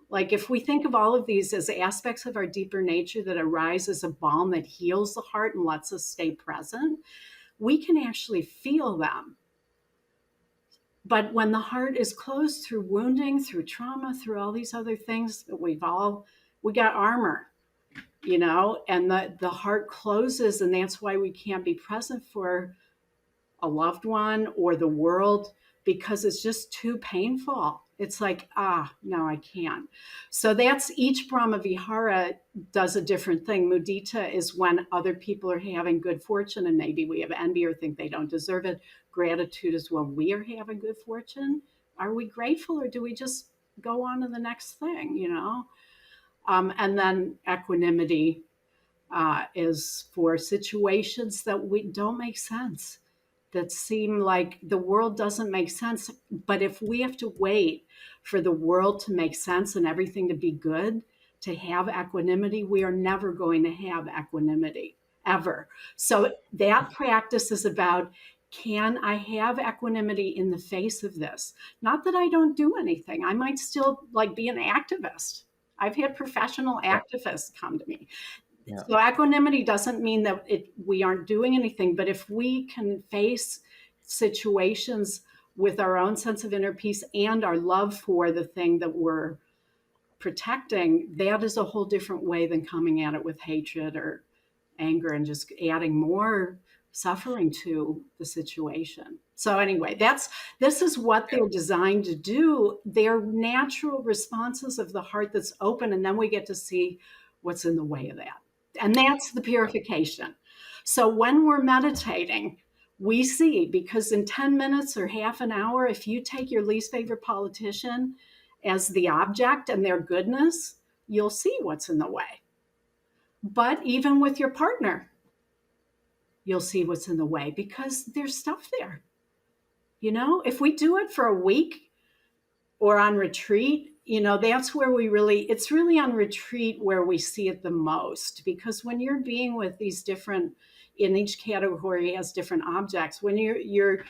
Like if we think of all of these as aspects of our deeper nature that arise as a balm that heals the heart and lets us stay present, we can actually feel them. But when the heart is closed through wounding, through trauma, through all these other things that we got armor, and the heart closes, and that's why we can't be present for a loved one or the world, because it's just too painful. It's like, no, I can't. So that's each Brahma Vihara does a different thing. Mudita is when other people are having good fortune and maybe we have envy or think they don't deserve it. Gratitude is when we are having good fortune. Are we grateful or do we just go on to the next thing, and then equanimity is for situations that we don't make sense, that seem like the world doesn't make sense. But if we have to wait for the world to make sense and everything to be good, to have equanimity, we are never going to have equanimity, ever. So that practice is about, can I have equanimity in the face of this? Not that I don't do anything. I might still like be an activist. I've had professional activists come to me. Yeah. So equanimity doesn't mean that we aren't doing anything, but if we can face situations with our own sense of inner peace and our love for the thing that we're protecting, that is a whole different way than coming at it with hatred or anger and just adding more suffering to the situation. So anyway, this is what they're designed to do. They're natural responses of the heart that's open, and then we get to see what's in the way of that. And that's the purification. So when we're meditating, we see, because in 10 minutes or half an hour, if you take your least favorite politician as the object and their goodness, you'll see what's in the way. But even with your partner, you'll see what's in the way because there's stuff there. If we do it for a week or on retreat, that's where it's really on retreat where we see it the most. Because when you're being with these different, in each category has different objects, when you're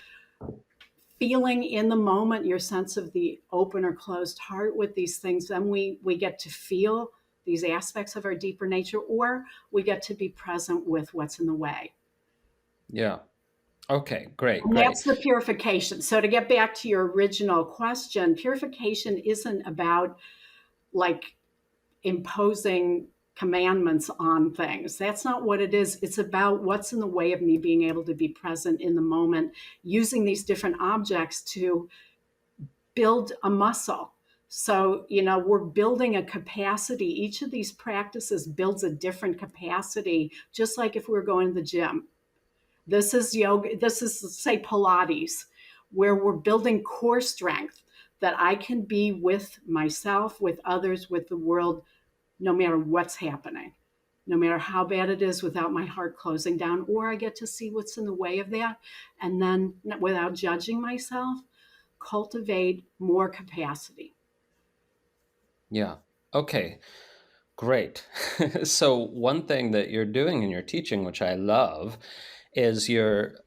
feeling in the moment your sense of the open or closed heart with these things, then we get to feel these aspects of our deeper nature, or we get to be present with what's in the way. Yeah. Okay, great. And that's the purification. So to get back to your original question, purification isn't about like imposing commandments on things. That's not what it is. It's about what's in the way of me being able to be present in the moment, using these different objects to build a muscle. So, we're building a capacity. Each of these practices builds a different capacity, just like if we're going to the gym. This is yoga, this is, say, Pilates, where we're building core strength that I can be with myself, with others, with the world, no matter what's happening, no matter how bad it is, without my heart closing down, or I get to see what's in the way of that. And then, without judging myself, cultivate more capacity. Yeah. Okay. Great. So one thing that you're doing in your teaching, which I love, is you're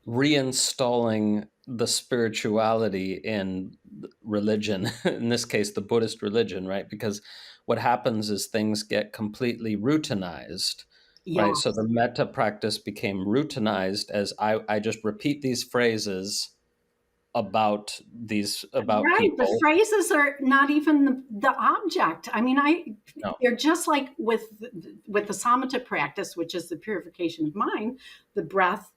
reinstalling the spirituality in religion, in this case, the Buddhist religion, right? Because what happens is things get completely routinized, right? So Yes. the metta practice became routinized as I just repeat these phrases about Right. The people. phrases are not even the object. I mean, No. they're just like with the samatha practice, which is the purification of mind. The breath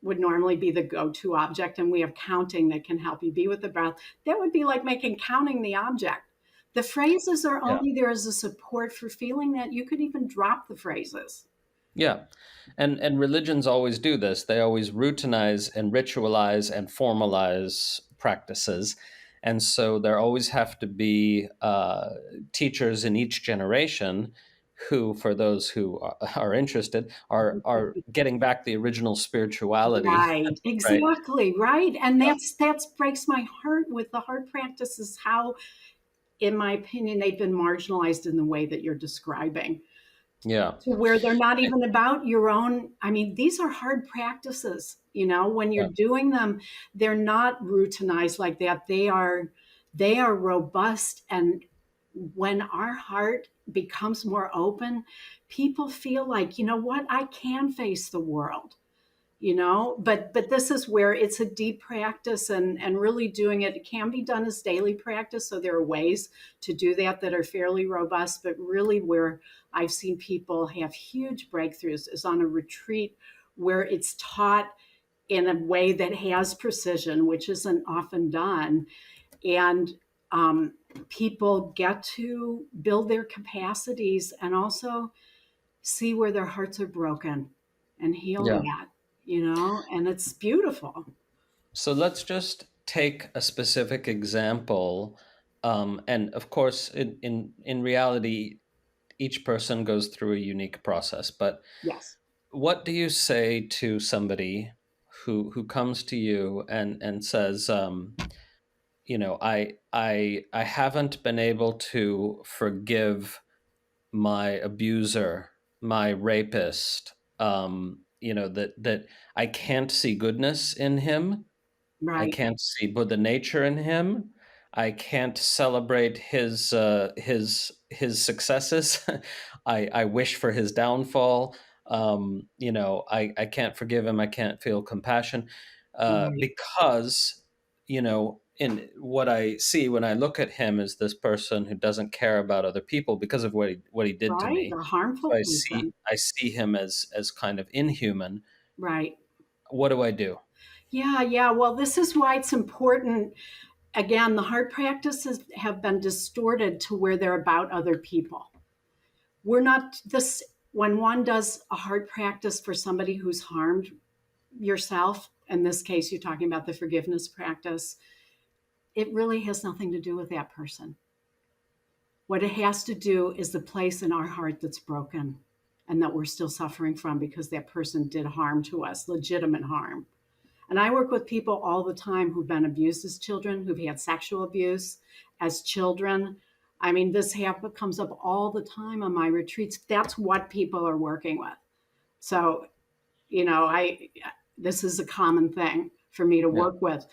would normally be the go-to object, and we have counting that can help you be with the breath. That would be like making counting the object. The phrases are Yeah. only there as a support for feeling that you could even drop the phrases. Yeah. And religions always do this. They always routinize and ritualize and formalize practices. And so there always have to be teachers in each generation who, for those who are interested, are getting back the original spirituality, Right, right? exactly, right. And Yeah. that's breaks my heart with the heart practices, how, in my opinion, they've been marginalized in the way that you're describing, Yeah. to where they're not even about your own. I mean, these are hard practices, when Yeah. you're doing them, they're not routinized like that. They are robust. And when our heart becomes more open, people feel like, you know what, I can face the world. But this is where it's a deep practice, and really doing it. It can be done as daily practice, so there are ways to do that are fairly robust. But really, where I've seen people have huge breakthroughs is on a retreat where it's taught in a way that has precision, which isn't often done. And um, people get to build their capacities and also see where their hearts are broken and heal Yeah. that, and it's beautiful. So let's just take a specific example. And of course, in reality, each person goes through a unique process. But Yes. what do you say to somebody who comes to you and says, I haven't been able to forgive my abuser, my rapist, that I can't see goodness in him. I Right. can't see Buddha nature in him. I can't celebrate his successes. I wish for his downfall. I can't forgive him. I can't feel compassion Right. because in what I see when I look at him is this person who doesn't care about other people because of what he did to Right. me. A So harmful person. I see him as kind of inhuman. Right. What do I do? Yeah. Yeah. Well, this is why it's important. Again, the heart practices have been distorted to where they're about other people. We're not this, when one does a heart practice for somebody who's harmed yourself, in this case, you're talking about the forgiveness practice, it really has nothing to do with that person. What it has to do is the place in our heart that's broken and that we're still suffering from because that person did harm to us, legitimate harm. And I work with people all the time who've been abused as children, who've had sexual abuse as children. I mean, comes up all the time on my retreats. That's what people are working with. So, I this is a common thing for me to Yeah. work with.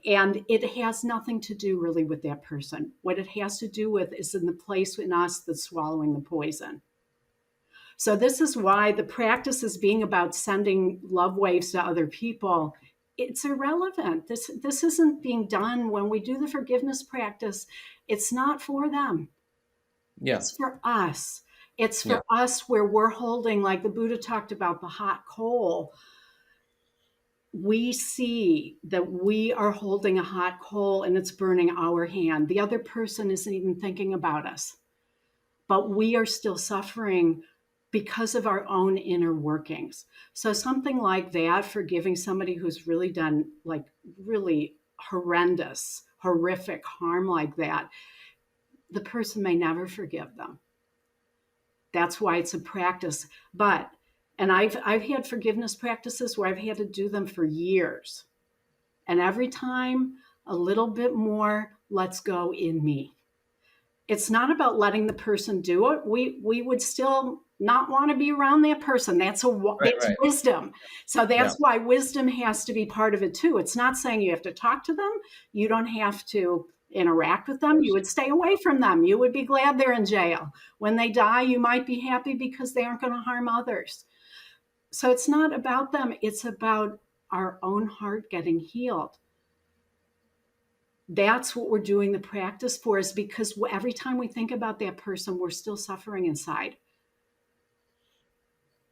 And it has nothing to do really with that person. What it has to do with is in the place in us that's swallowing the poison. So this is why the practice is being about sending love waves to other people. It's irrelevant. This isn't being done when we do the forgiveness practice. It's not for them. Yeah. It's for us. It's Yeah. for us where we're holding, like the Buddha talked about, the hot coal. we see that we are holding a hot coal and it's burning our hand. The other person isn't even thinking about us, but we are still suffering because of our own inner workings. So something like that, forgiving somebody who's really done like really horrendous, horrific harm like that, the person may never forgive them. That's why it's a practice. But and I've had forgiveness practices where I've had to do them for years. And every time a little bit more lets go in me. It's not about letting the person do it. We would still not want to be around that person. Right, That's right. wisdom. So Yeah. that's why wisdom has to be part of it too. It's not saying you have to talk to them. You don't have to interact with Of them. You course. would stay away from them. You would be glad they're in jail. When they die, you might be happy because they aren't going to harm others. So it's not about them. It's about our own heart getting healed. That's what we're doing the practice for, is because every time we think about that person, we're still suffering inside.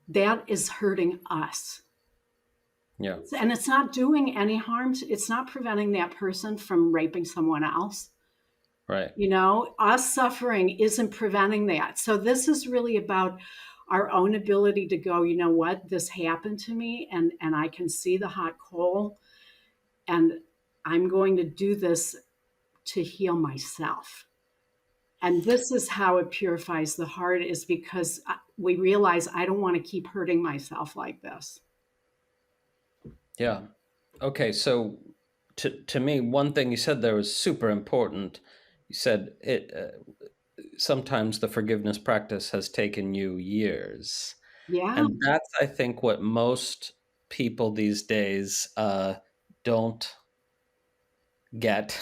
That is hurting us. Yeah. And it's not doing any harm. It's not preventing that person from raping someone else. Right. Us suffering isn't preventing that. So this is really about our own ability to go, you know what, this happened to me, and I can see the hot coal, and I'm going to do this to heal myself. And this is how it purifies the heart, is because we realize I don't want to keep hurting myself like this. Yeah. Okay. So to me, one thing you said there was super important. You said it sometimes the forgiveness practice has taken you years. Yeah. And that's, I think, what most people these days don't get,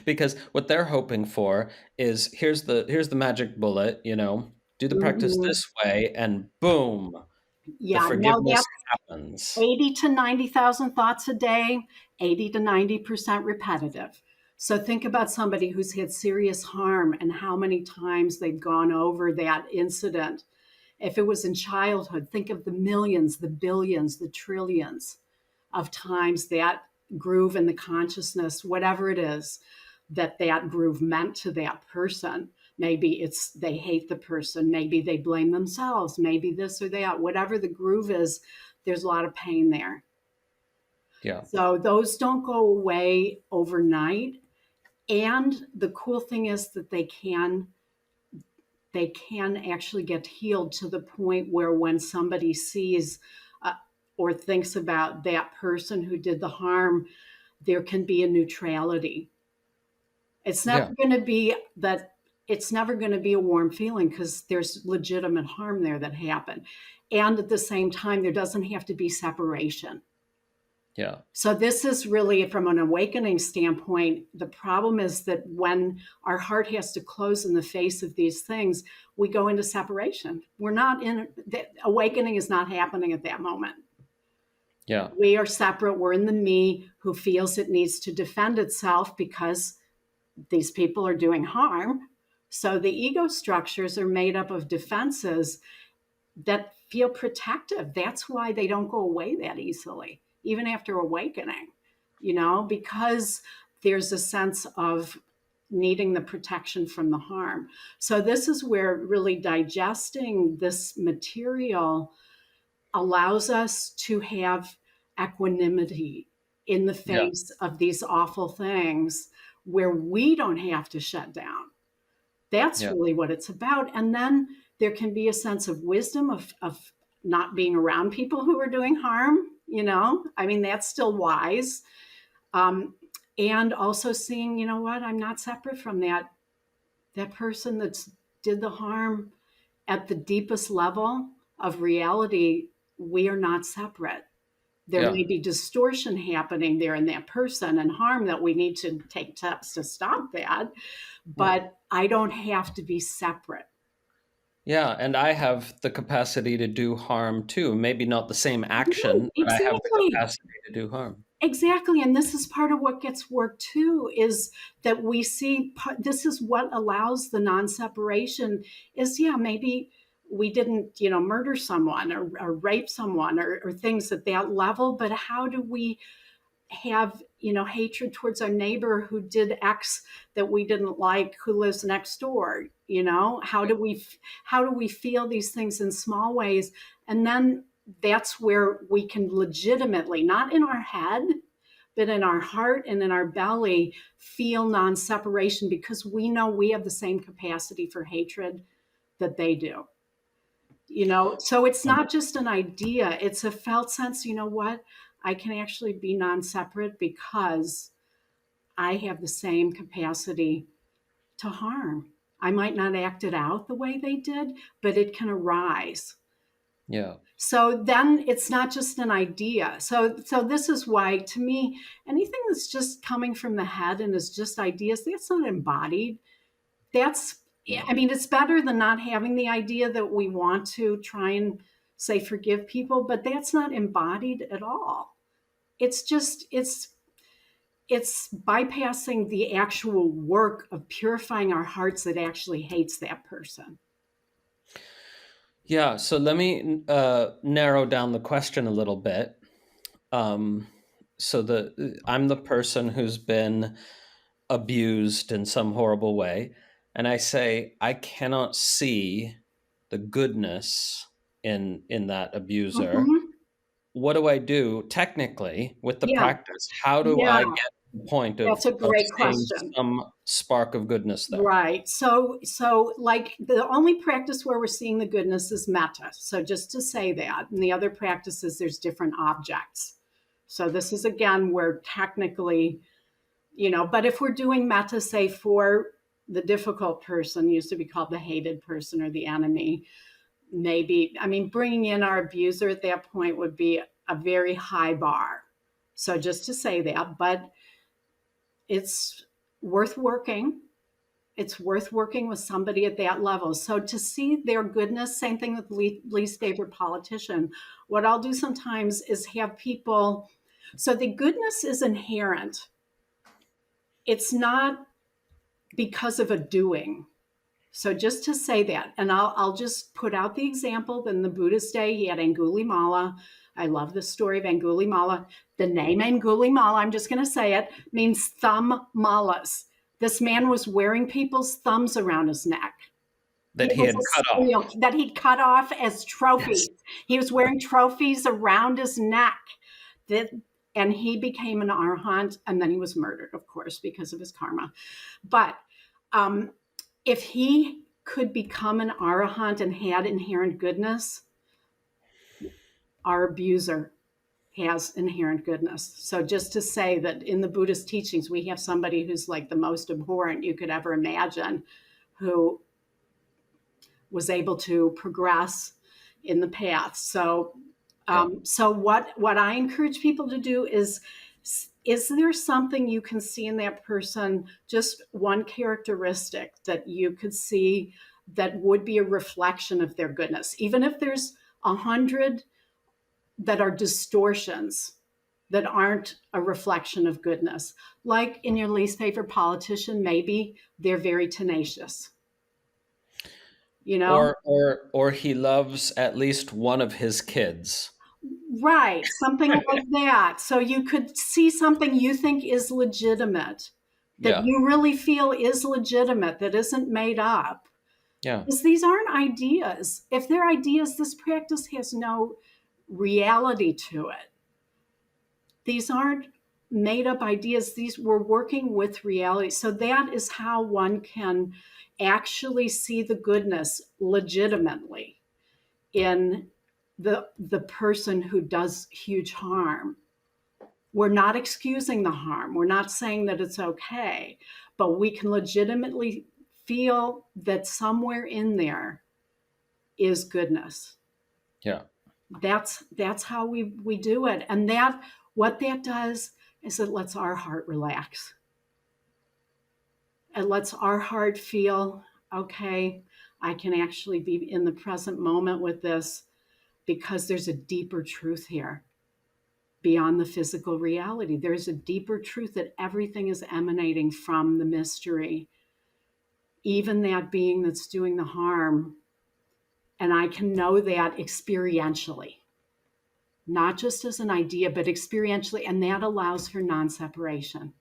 because what they're hoping for is here's the magic bullet, do the practice Mhm. this way, and boom, the Yeah. No, forgiveness that's happens. 80 to 90,000 thoughts a day, 80 to 90% repetitive. So think about somebody who's had serious harm and how many times they've gone over that incident. If it was in childhood, think of the millions, the billions, the trillions of times that groove in the consciousness, whatever it is that groove meant to that person. Maybe it's they hate the person, maybe they blame themselves, maybe this or that, whatever the groove is, there's a lot of pain there. Yeah. So those don't go away overnight. And the cool thing is that they can actually get healed to the point where when somebody sees uh, or thinks about that person who did the harm, there can be a neutrality. It's never Yeah. going to be that. It's never going to be a warm feeling because there's legitimate harm there that happened. And at the same time, there doesn't have to be separation. Yeah. So this is really, from an awakening standpoint, the problem is that when our heart has to close in the face of these things, we go into separation. We're not in the awakening is not happening at that moment. Yeah. We are separate. We're in the me who feels it needs to defend itself because these people are doing harm. So the ego structures are made up of defenses that feel protective. That's why they don't go away that easily, even after awakening, because there's a sense of needing the protection from the harm. So, this is where really digesting this material allows us to have equanimity in the Yeah. face of these awful things where we don't have to shut down. That's Yeah. really what it's about. And then there can be a sense of wisdom of not being around people who are doing harm. I mean, that's still wise. Um, and also seeing, you know what, I'm not separate from that person that's did the harm. At the deepest level of reality, we are not separate. There Yeah. may be distortion happening there in that person and harm that we need to take steps to stop that, but I don't have to be separate. Yeah, and I have the capacity to do harm too. Maybe not the same Right, action, but I have the exactly. capacity to do harm. Exactly. And this is part of what gets worked too, is that we see this is what allows the non separation is, yeah, maybe we didn't, murder someone or rape someone or things at that level, but how do we have, hatred towards our neighbor who did X that we didn't like, who lives next door? How do we feel these things in small ways? And then that's where we can legitimately, not in our head, but in our heart and in our belly, feel non-separation, because we know we have the same capacity for hatred that they do. So it's not just an idea, it's a felt sense. You know what? I can actually be non-separate because I have the same capacity to harm. I might not act it out the way they did, but it can arise. Yeah. So then it's not just an idea. So this is why, to me, anything that's just coming from the head and is just ideas, that's not embodied. That's, Yeah. I mean, it's better than not having the idea that we want to try and say forgive people, but that's not embodied at all. It's just, it's bypassing the actual work of purifying our hearts that actually hates that person. Yeah. So let me narrow down the question a little bit. Um, so I'm the person who's been abused in some horrible way, and I say I cannot see the goodness in that abuser. Mm-hmm. What do I do technically with the Yeah, practice? How do yeah, I get to the point that's a of great seeing question. some spark of goodness there? Right. So like the only practice where we're seeing the goodness is metta. So just to say that, and the other practices, there's different objects. So this is again where technically, but if we're doing metta, say for the difficult person, used to be called the hated person or the enemy, maybe, I mean, bringing in our abuser at that point would be a very high bar. So just to say that, but it's worth working. It's worth working with somebody at that level. So to see their goodness, same thing with least favorite politician. What I'll do sometimes is have people, so the goodness is inherent. It's not because of a doing. So just to say that, and I'll just put out the example. In the Buddhist day, he had Angulimala. I love the story of Angulimala. The name Angulimala, I'm just going to say it, means thumb malas. This man was wearing people's thumbs around his neck. He That he was had a cut off. steal that he'd cut off as Yes. trophies. He was wearing trophies around his neck. That, and he became an arhat, and then he was murdered, of course, because of his karma. But um, if he could become an arahant and had inherent goodness, our abuser has inherent goodness. So just to say that in the Buddhist teachings, we have somebody who's like the most abhorrent you could ever imagine, who was able to progress in the path. So, Yeah. so what I encourage people to do is there something you can see in that person, just one characteristic that you could see that would be a reflection of their goodness, even if there's 100 that are distortions that aren't a reflection of goodness. Like in your least favorite politician, maybe they're very tenacious, you know? Or he loves at least one of his kids. Right, something like that. So you could see something you think is legitimate, that Yeah. you really feel is legitimate, that isn't made up. Yeah. Because these aren't ideas. If they're ideas, this practice has no reality to it. These aren't made up ideas. These we're working with reality. So that is how one can actually see the goodness legitimately in the person who does huge harm. We're not excusing the harm. We're not saying that it's okay, but we can legitimately feel that somewhere in there is goodness. Yeah. That's how we do it. And that what that does is it lets our heart relax. It lets our heart feel, okay, I can actually be in the present moment with this because there's a deeper truth here beyond the physical reality. There's a deeper truth that everything is emanating from the mystery. Even that being that's doing the harm And I can know that experientially, not just as an idea, but experientially. And that allows for non separation.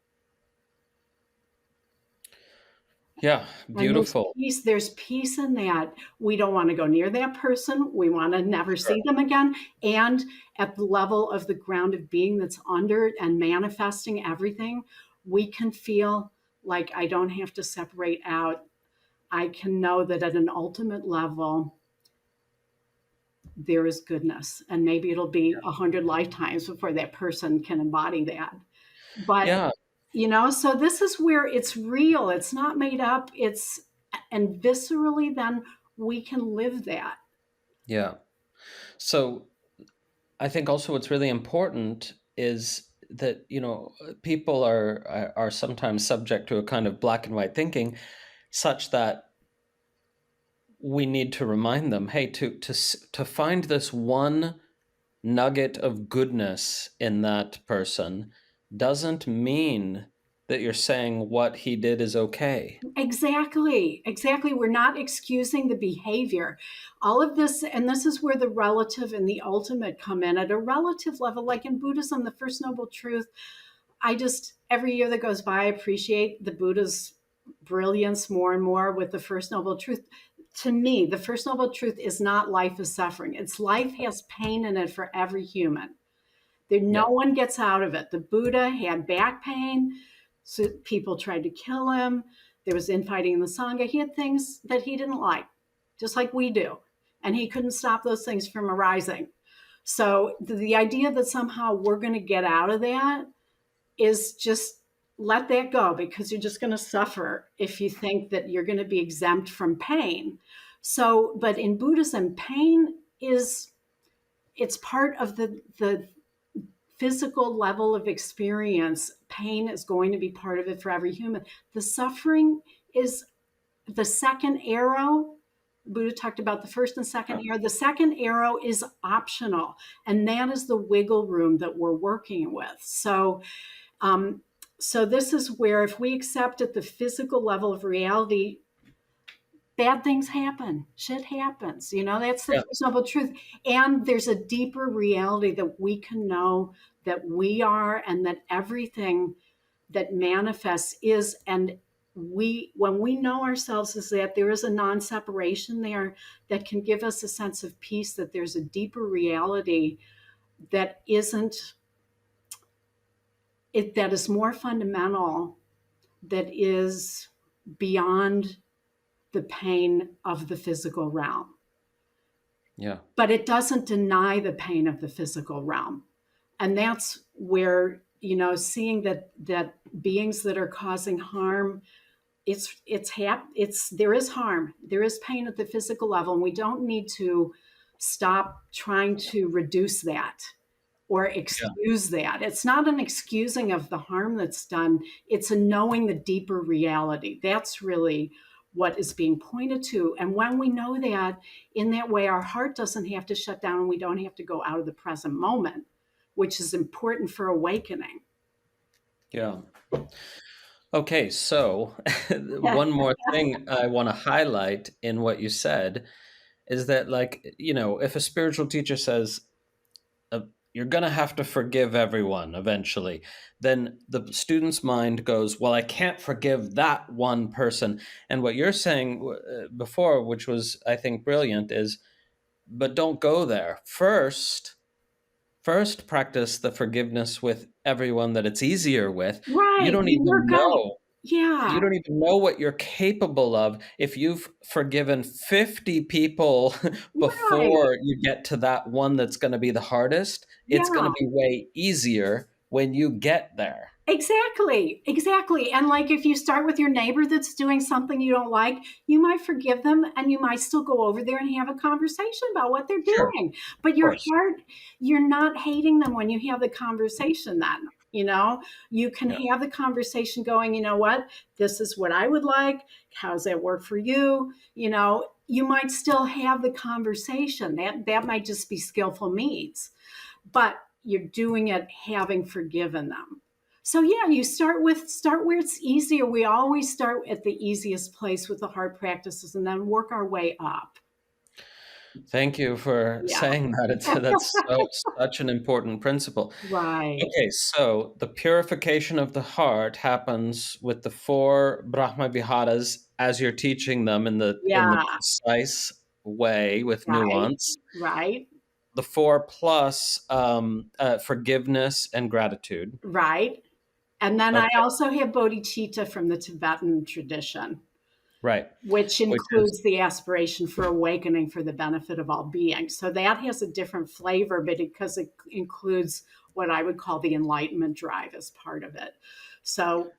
Yeah, And beautiful. there's peace in that. We don't want to go near that person. We want to never Sure. see them again. And at the level of the ground of being that's under and manifesting everything, we can feel like I don't have to separate out. I can know that at an ultimate level, there is goodness. And maybe it'll be 100 lifetimes before that person can embody that. But Yeah, so this is where it's real, it's not made up, and viscerally then we can live that. yeah. So I think also what's really important is that, people are sometimes subject to a kind of black and white thinking, such that we need to remind them, hey, to find this one nugget of goodness in that person doesn't mean that you're saying what he did is okay. Exactly, we're not excusing the behavior. All of this, and this is where the relative and the ultimate come in. At a relative level, like in Buddhism, the first noble truth, I just, every year that goes by, I appreciate the Buddha's brilliance more and more with the first noble truth. To me, the first noble truth is not life is suffering. It's life has pain in it for every human. There, no Yeah, one gets out of it. The Buddha had back pain. So people tried to kill him. There was infighting in the Sangha. He had things that he didn't like, just like we do. And he couldn't stop those things from arising. So the idea that somehow we're going to get out of that is just let that go, because you're just going to suffer if you think that you're going to be exempt from pain. So, but in Buddhism, pain is, it's part of the physical level of experience. Pain is going to be part of it for every human. The suffering is the second arrow. Buddha talked about the first and second arrow. The second arrow is optional, and that is the wiggle room that we're working with. Um, so this is where, if we accept at the physical level of reality, bad things happen, shit happens, that's the yeah, first noble truth. And there's a deeper reality that we can know that we are, and that everything that manifests is, and when we know ourselves, is that there is a non-separation there that can give us a sense of peace, that there's a deeper reality that isn't it, that is more fundamental, that is beyond the pain of the physical realm. yeah, But it doesn't deny the pain of the physical realm. And that's where, seeing that beings that are causing harm, there is harm, there is pain at the physical level, and we don't need to stop trying to reduce that or yeah, excuse that. It's not an excusing of the harm that's done, it's a knowing the deeper reality. That's really what is being pointed to. And when we know that, in that way, our heart doesn't have to shut down, and we don't have to go out of the present moment, which is important for awakening. yeah. Okay, so one more thing I want to highlight in what you said is that, like, if a spiritual teacher says, uh, you're going to have to forgive everyone eventually, then the student's mind goes, well, I can't forgive that one person. And what you're saying before, which was, I think, brilliant, is, but don't go there. First practice the forgiveness with everyone that it's easier with. You Right. don't You even work out. know you Yeah. don't even know what you're capable of if you've forgiven 50 people Right. before you get to that one that's going to be the hardest. It's going to Yeah. be way easier when you get there. Exactly. And like, if you start with your neighbor that's doing something you don't like, you might forgive them, and you might still go over there and have a conversation about what they're Sure, of doing. But your course. heart, you're not hating them when you have the conversation then. You can Yeah, have the conversation going, what? This is what I would like. How's that work for you? You might still have the conversation. That might just be skillful means, but you're doing it having forgiven them. So yeah, you start where it's easier. We always start at the easiest place with the hard practices, and then work our way up. Thank you for Yeah. saying that. That's such an important principle. Right. Okay, so the purification of the heart happens with the four Brahma Viharas as you're teaching them in the Yeah. precise way with Right. nuance. Right. The four plus forgiveness and gratitude. Right. And then I Okay, also have bodhicitta from the Tibetan tradition, right. which Which is includes the aspiration for awakening for the benefit of all beings. So that has a different flavor, but because it includes what I would call the enlightenment drive as part of it. So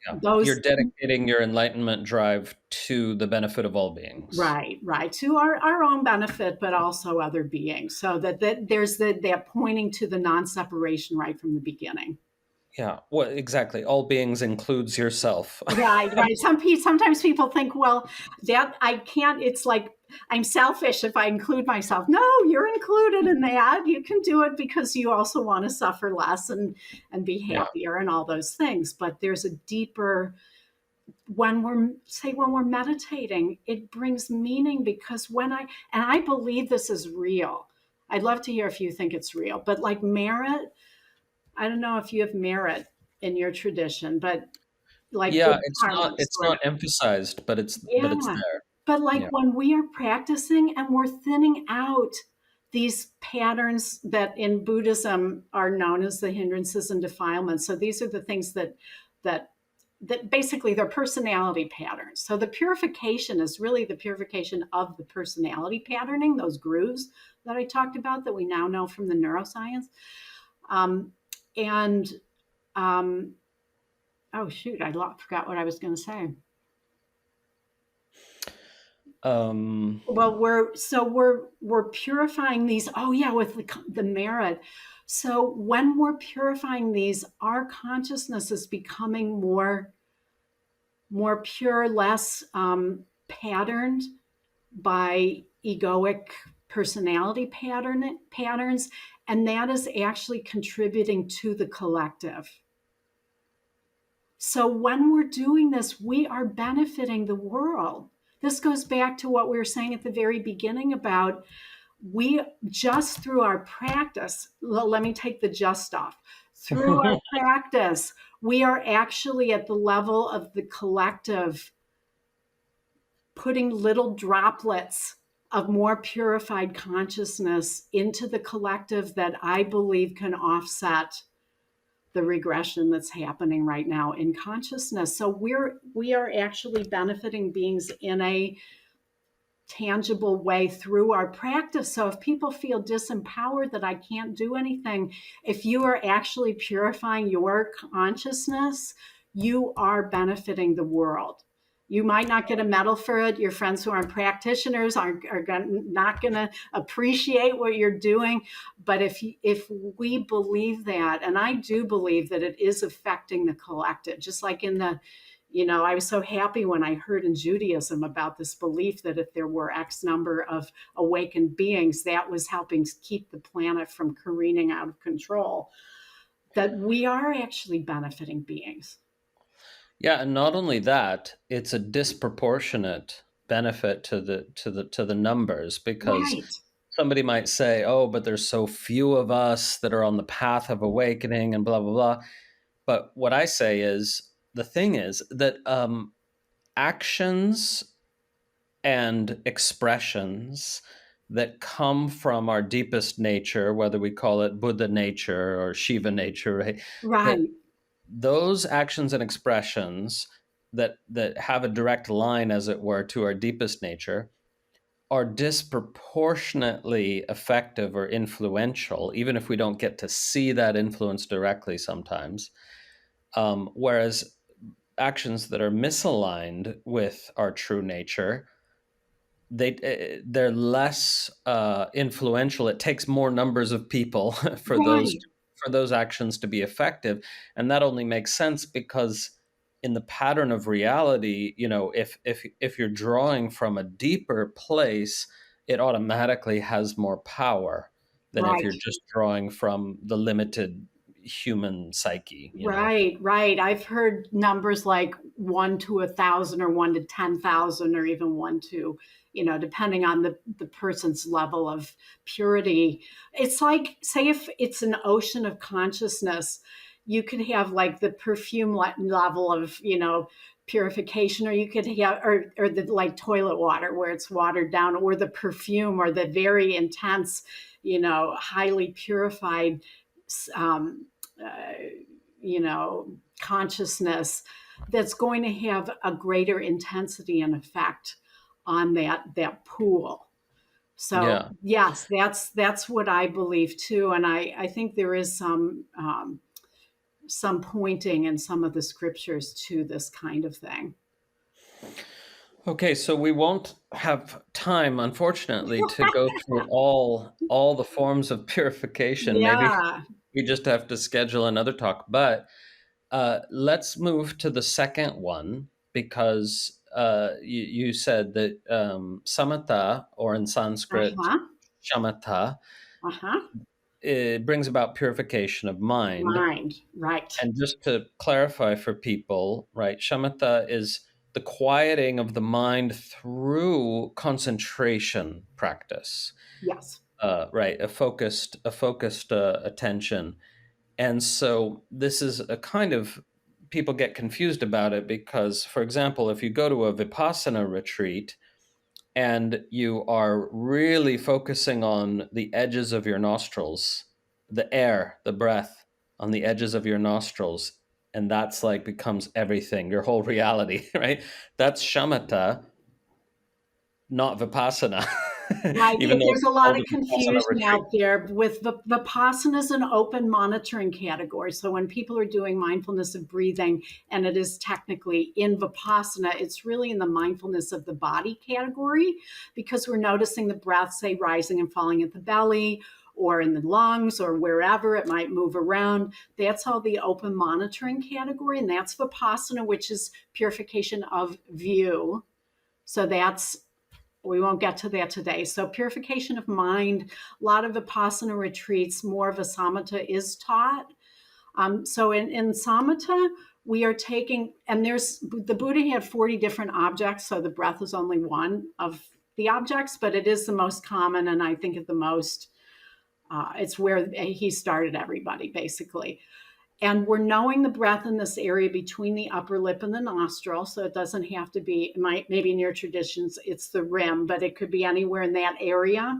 yeah, those you're dedicating your enlightenment drive to the benefit of all beings. right, right, to our own benefit, but also other beings. So that there's that pointing to the non-separation right from the beginning. Yeah, well, exactly. All beings includes yourself. Right, right. Sometimes people think, well, that I can't. It's like I'm selfish if I include myself. No, you're included in that. You can do it because you also want to suffer less and be Yeah. happier and all those things. But there's a deeper when we're meditating, it brings meaning because and I believe this is real. I'd love to hear if you think it's real, but like merit, I don't know if you have merit in your tradition, but like good Yeah, karma it's sort not of. emphasized, but it's Yeah. there. But like Yeah. when we are practicing and we're thinning out these patterns that in Buddhism are known as the hindrances and defilements. So these are the things that that basically they're personality patterns. So the purification is really the purification of the personality patterning, those grooves that I talked about that we now know from the neuroscience. Um, and oh shoot, forgot what I was going to say. Um, Well, we're purifying these. Oh yeah, with the merit. So when we're purifying these, our consciousness is becoming more pure, less patterned by egoic personality patterns, and that is actually contributing to the collective. So when we're doing this, we are benefiting the world. This goes back to what we were saying at the very beginning about we just through our practice, let me take the just off. Through our practice, we are actually at the level of the collective putting little droplets of more purified consciousness into the collective that I believe can offset the regression that's happening right now in consciousness. So we are actually benefiting beings in a tangible way through our practice. So if people feel disempowered that I can't do anything, if you are actually purifying your consciousness, you are benefiting the world. You might not get a medal for it. Your friends who aren't practitioners not going to appreciate what you're doing. But if we believe that, and I do believe that it is affecting the collective, just like in the I was so happy when I heard in Judaism about this belief that if there were X number of awakened beings, that was helping keep the planet from careening out of control. That we are actually benefiting beings. yeah, and not only that, it's a disproportionate benefit to the numbers because Right, somebody might say, "Oh, but there's so few of us that are on the path of awakening," and blah blah blah. But what I say is the thing is that actions and expressions that come from our deepest nature, whether we call it Buddha nature or Shiva nature, right? That right, those actions and expressions that have a direct line, as it were, to our deepest nature are disproportionately effective or influential, even if we don't get to see that influence directly sometimes. Whereas actions that are misaligned with our true nature, they're less influential. It takes more numbers of people right, for those actions to be effective, and that only makes sense because in the pattern of reality, if you're drawing from a deeper place, it automatically has more power than if right. you're just drawing from the limited human psyche. Right, right. I've heard numbers like 1 to 1,000 or 1 to 10,000 or even 1 to, depending on the person's level of purity. It's like, say, if it's an ocean of consciousness, you could have like the perfume level of, purification, or you could have, or the like toilet water where it's watered down, or the perfume, or the very intense, highly purified, um, uh, consciousness that's going to have a greater intensity and effect on that pool. So Yeah. yes, that's what I believe too, and I think there is some pointing in some of the scriptures to this kind of thing. Okay, so we won't have time, unfortunately, to go through all the forms of purification. Maybe Yeah. we just have to schedule another talk. But let's move to the second one, because you said that samatha, or in Sanskrit Uh-huh. shamatha, Uh-huh. it brings about purification of mind. Mind. Right. And just to clarify for people, right, shamatha is the quieting of the mind through concentration practice, Yes. right, a focused attention. And so this is a kind of, people get confused about it because, for example, if you go to a Vipassana retreat and you are really focusing on the edges of your nostrils, the air, the breath on the edges of your nostrils, and that's like becomes everything, your whole reality, right? That's shamatha, not Vipassana, Right. even though There's it's a lot called of a Vipassana confusion retreat. out there with Vipassana is an open monitoring category. So when people are doing mindfulness of breathing, and it is technically in Vipassana, it's really in the mindfulness of the body category, because we're noticing the breath, say, rising and falling at the belly or in the lungs or wherever it might move around. That's all the open monitoring category. And that's Vipassana, which is purification of view. So we won't get to that today. So purification of mind, a lot of Vipassana retreats, more of a samatha is taught. So in samatha, we are taking, and the Buddha had 40 different objects, so the breath is only one of the objects, but it is the most common, and I think it's where he started everybody, basically. And we're knowing the breath in this area between the upper lip and the nostril. So it doesn't have to be, maybe in your traditions, it's the rim, but it could be anywhere in that area.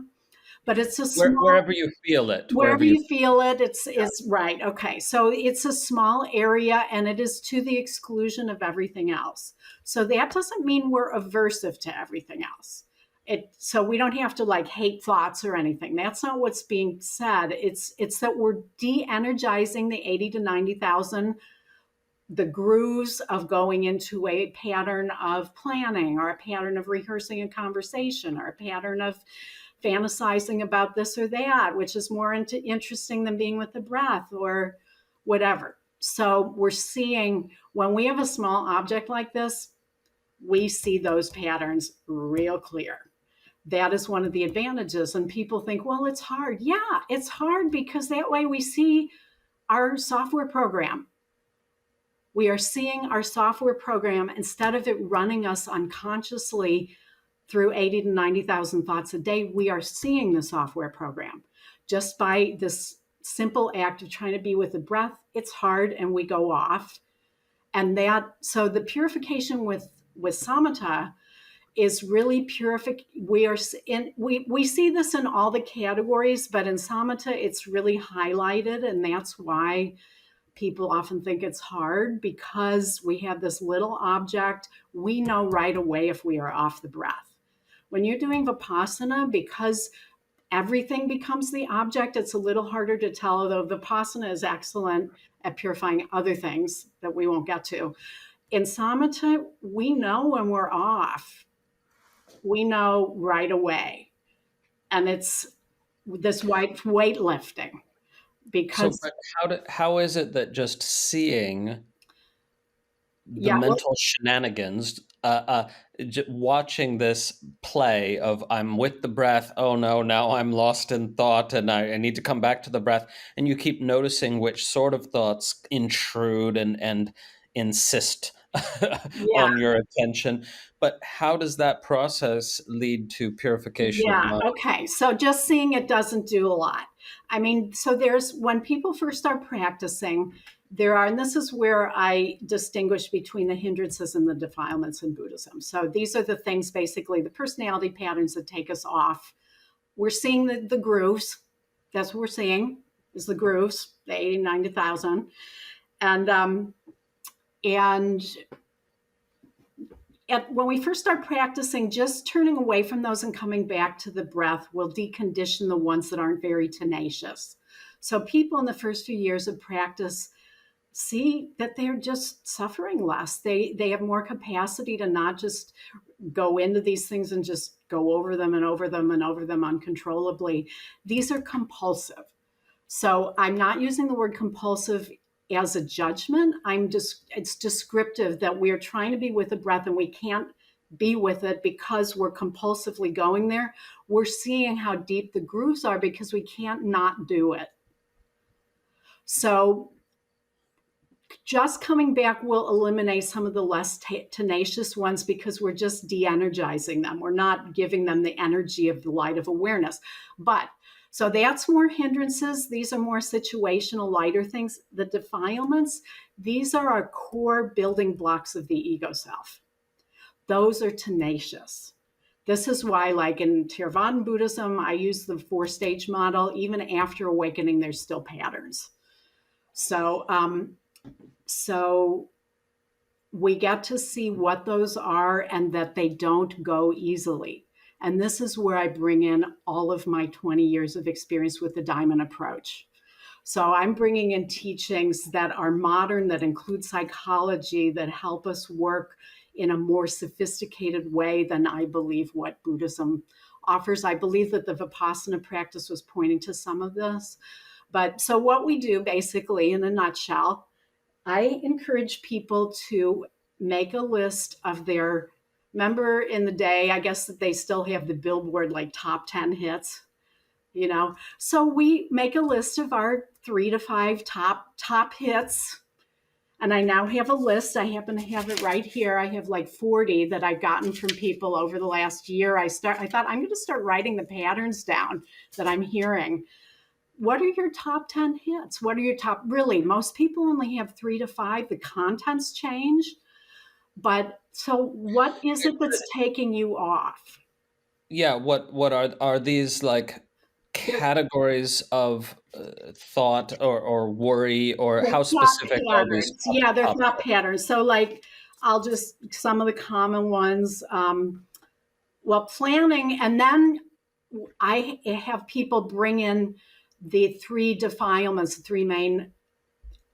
But it's a small, Wherever you feel it, wherever wherever you, you feel it, it's right. Okay. So it's a small area, and it is to the exclusion of everything else. So that doesn't mean we're aversive to everything else. So we don't have to like hate thoughts or anything. That's not what's being said. It's that we're de-energizing the 80 to 90,000, the grooves of going into a pattern of planning, or a pattern of rehearsing a conversation, or a pattern of fantasizing about this or that, which is more interesting than being with the breath or whatever. So we're seeing, when we have a small object like this, we see those patterns real clear. That is one of the advantages. And people think, well, it's hard. Yeah, it's hard, because that way we see our software program. We are seeing our software program, instead of it running us unconsciously through 80 to 90,000 thoughts a day. We are seeing the software program just by this simple act of trying to be with the breath. It's hard, and we go off. And so the purification with samatha is really purific. We see this in all the categories, but in samatha it's really highlighted, and that's why people often think it's hard, because we have this little object. We know right away if we are off the breath. When you're doing vipassana, because everything becomes the object, it's a little harder to tell, though vipassana is excellent at purifying other things that we won't get to. In samatha, we know when we're off. We know right away. And it's this weightlifting, so, because, but how is it that just seeing the yeah, well, mental shenanigans, watching this play of I'm with the breath, oh no, now I'm lost in thought and I need to come back to the breath, and you keep noticing which sort of thoughts intrude and insist Yeah. on your attention. But how does that process lead to purification of Yeah. mind? Okay. So just seeing it doesn't do a lot. I mean, so there's when people first start practicing, there are, and this is where I distinguish between the hindrances and the defilements in Buddhism. So these are the things, basically, the personality patterns that take us off. We're seeing the grooves. That's what we're seeing is the grooves, the 80, 90,000. And when we first start practicing, just turning away from those and coming back to the breath will decondition the ones that aren't very tenacious. So people in the first few years of practice see that they're just suffering less. They have more capacity to not just go into these things and just go over them and over them and over them uncontrollably. These are compulsive. So I'm not using the word compulsive as a judgment. It's descriptive that we're trying to be with the breath and we can't be with it because we're compulsively going there. We're seeing how deep the grooves are because we can't not do it. So just coming back will eliminate some of the less tenacious ones because we're just de-energizing them. We're not giving them the energy of the light of awareness. But so that's more hindrances. These are more situational, lighter things. The defilements, these are our core building blocks of the ego self. Those are tenacious. This is why, like in Theravada Buddhism, I use the 4-stage model. Even after awakening, there's still patterns. So we get to see what those are and that they don't go easily. And this is where I bring in all of my 20 years of experience with the diamond approach. So I'm bringing in teachings that are modern, that include psychology, that help us work in a more sophisticated way than I believe what Buddhism offers. I believe that the Vipassana practice was pointing to some of this. But so what we do basically in a nutshell, I encourage people to make a list of their, remember in the day, I guess that they still have the billboard like top 10 hits, you know? So we make a list of our 3 to 5 top hits. And I now have a list. I happen to have it right here. I have like 40 that I've gotten from people over the last year. I thought I'm going to start writing the patterns down that I'm hearing. What are your top 10 hits? What are your top, really, most people only have 3 to 5. The contents change. But so what is it that's taking you off? Yeah, what are these like They're, categories of thought or worry, or they're how thought specific are these patterns. Yeah, they're top? thought patterns. So, like, I'll just, some of the common ones. Well, planning, and then I have people bring in the 3 defilements, the 3 main,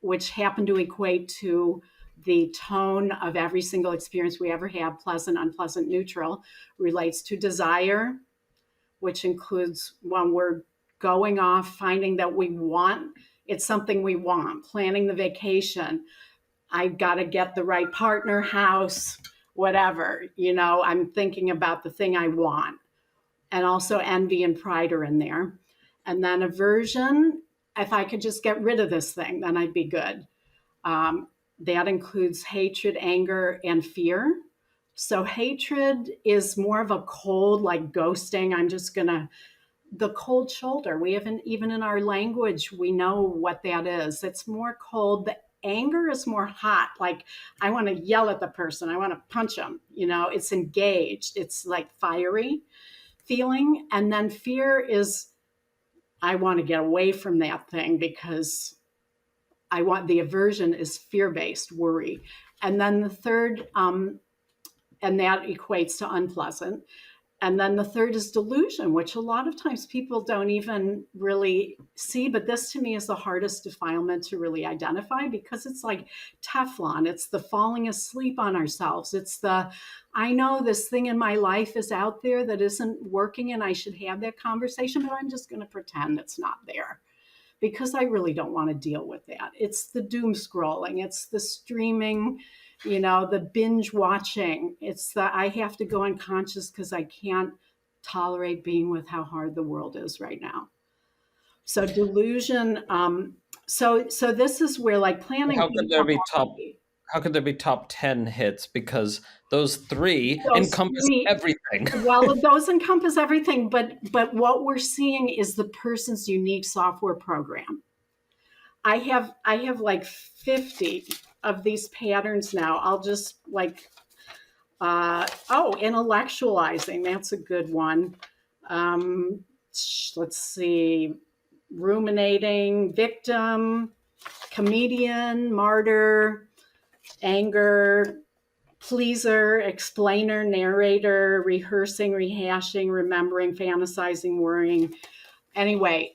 which happen to equate to the tone of every single experience we ever have, pleasant, unpleasant, neutral, relates to desire, which includes when we're going off, finding that we want, it's something we want, planning the vacation. I've got to get the right partner, house, whatever. I'm thinking about the thing I want. And also envy and pride are in there. And then aversion, if I could just get rid of this thing, then I'd be good. That includes hatred, anger, and fear. So hatred is more of a cold, like ghosting. I'm just going to, the cold shoulder. We haven't, even in our language, we know what that is. It's more cold. The anger is more hot. Like I want to yell at the person. I want to punch them. It's engaged. It's like fiery feeling. And then fear is, I want to get away from that thing because the aversion is fear-based worry. And then the third, and that equates to unpleasant. And then the third is delusion, which a lot of times people don't even really see. But this to me is the hardest defilement to really identify because it's like Teflon. It's the falling asleep on ourselves. It's the, I know this thing in my life is out there that isn't working and I should have that conversation, but I'm just going to pretend it's not there because I really don't want to deal with that. It's the doom scrolling. It's the streaming, the binge watching. It's the, I have to go unconscious because I can't tolerate being with how hard the world is right now. So delusion. So this is where like planning How can could there become be top heavy. how could there be top 10 hits? Because those three Those encompass three, everything. well, those encompass everything, but what we're seeing is the person's unique software program. I have like 50 of these patterns now. I'll just like intellectualizing. That's a good one. Um, let's see, ruminating, victim, comedian, martyr, anger, pleaser, explainer, narrator, rehearsing, rehashing, remembering, fantasizing, worrying. Anyway,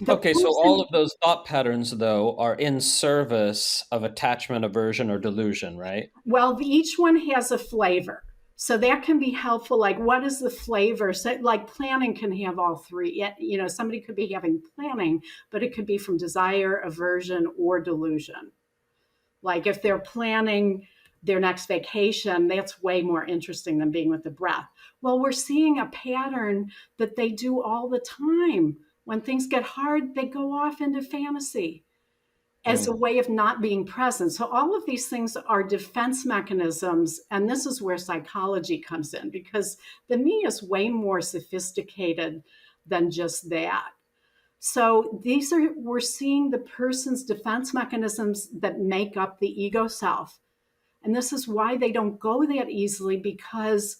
the Okay, so person, all of those thought patterns, though, are in service of attachment, aversion, or delusion, right? well, each one has a flavor. So that can be helpful. Like, what is the flavor? So, like, planning can have all three. You know, somebody could be having planning, but it could be from desire, aversion, or delusion. Like, if they're planning their next vacation, that's way more interesting than being with the breath. Well, we're seeing a pattern that they do all the time. When things get hard, they go off into fantasy as a Mm. way of not being present. So, all of these things are defense mechanisms. And this is where psychology comes in, because the me is way more sophisticated than just that. So, we're seeing the person's defense mechanisms that make up the ego self. And this is why they don't go that easily, because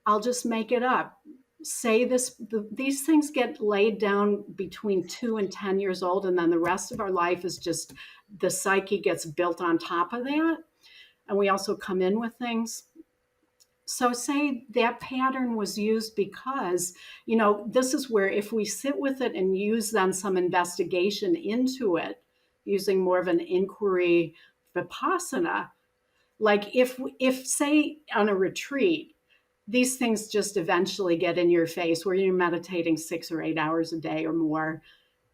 I'll just make it up. Say these things get laid down between 2 and 10 years old, and then the rest of our life is just the psyche gets built on top of that. And we also come in with things. So, say that pattern was used because, this is where if we sit with it and use then some investigation into it, using more of an inquiry vipassana, like if say on a retreat, these things just eventually get in your face where you're meditating 6 or 8 hours a day or more.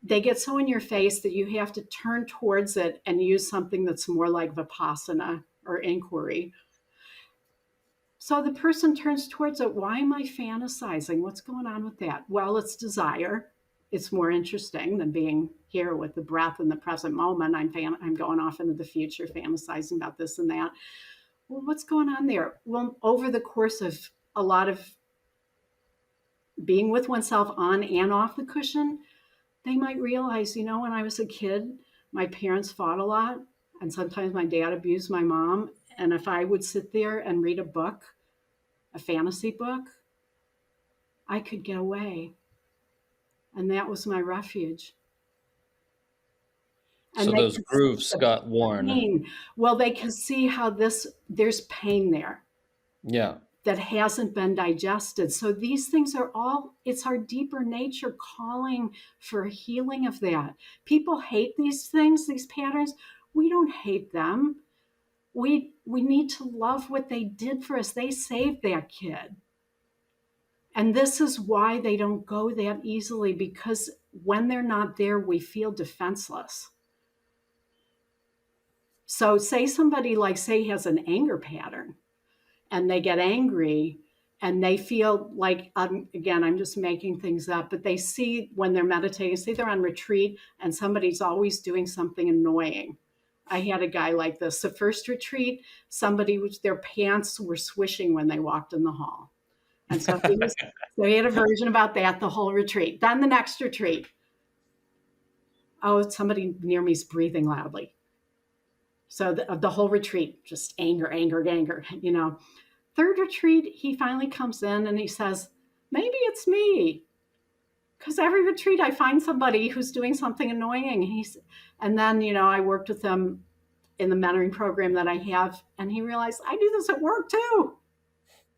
They get so in your face that you have to turn towards it and use something that's more like vipassana or inquiry. So the person turns towards it. Why am I fantasizing? What's going on with that? Well, it's desire. It's more interesting than being here with the breath in the present moment. I'm going off into the future, fantasizing about this and that. Well, what's going on there? Well, over the course of a lot of being with oneself on and off the cushion, they might realize, when I was a kid, my parents fought a lot, and sometimes my dad abused my mom. And if I would sit there and read a book, a fantasy book, I could get away. And that was my refuge. So And they those could see grooves the got worn. pain. Well, they can see how there's pain there Yeah. that hasn't been digested. So these things are all, it's our deeper nature calling for healing of that. People hate these things, these patterns. We don't hate them. We need to love what they did for us. They saved that kid. And this is why they don't go that easily, because when they're not there, we feel defenseless. So say somebody say has an anger pattern and they get angry and they feel like, again, I'm just making things up, but they see when they're meditating, say they're on retreat and somebody's always doing something annoying. I had a guy like this. The first retreat, their pants were swishing when they walked in the hall. And so he had a version about that the whole retreat. Then the next retreat, somebody near me is breathing loudly. So the whole retreat, just anger, anger, anger, Third retreat, he finally comes in and he says, maybe it's me. Because every retreat I find somebody who's doing something annoying. And then, I worked with him in the mentoring program that I have, and he realized I do this at work too.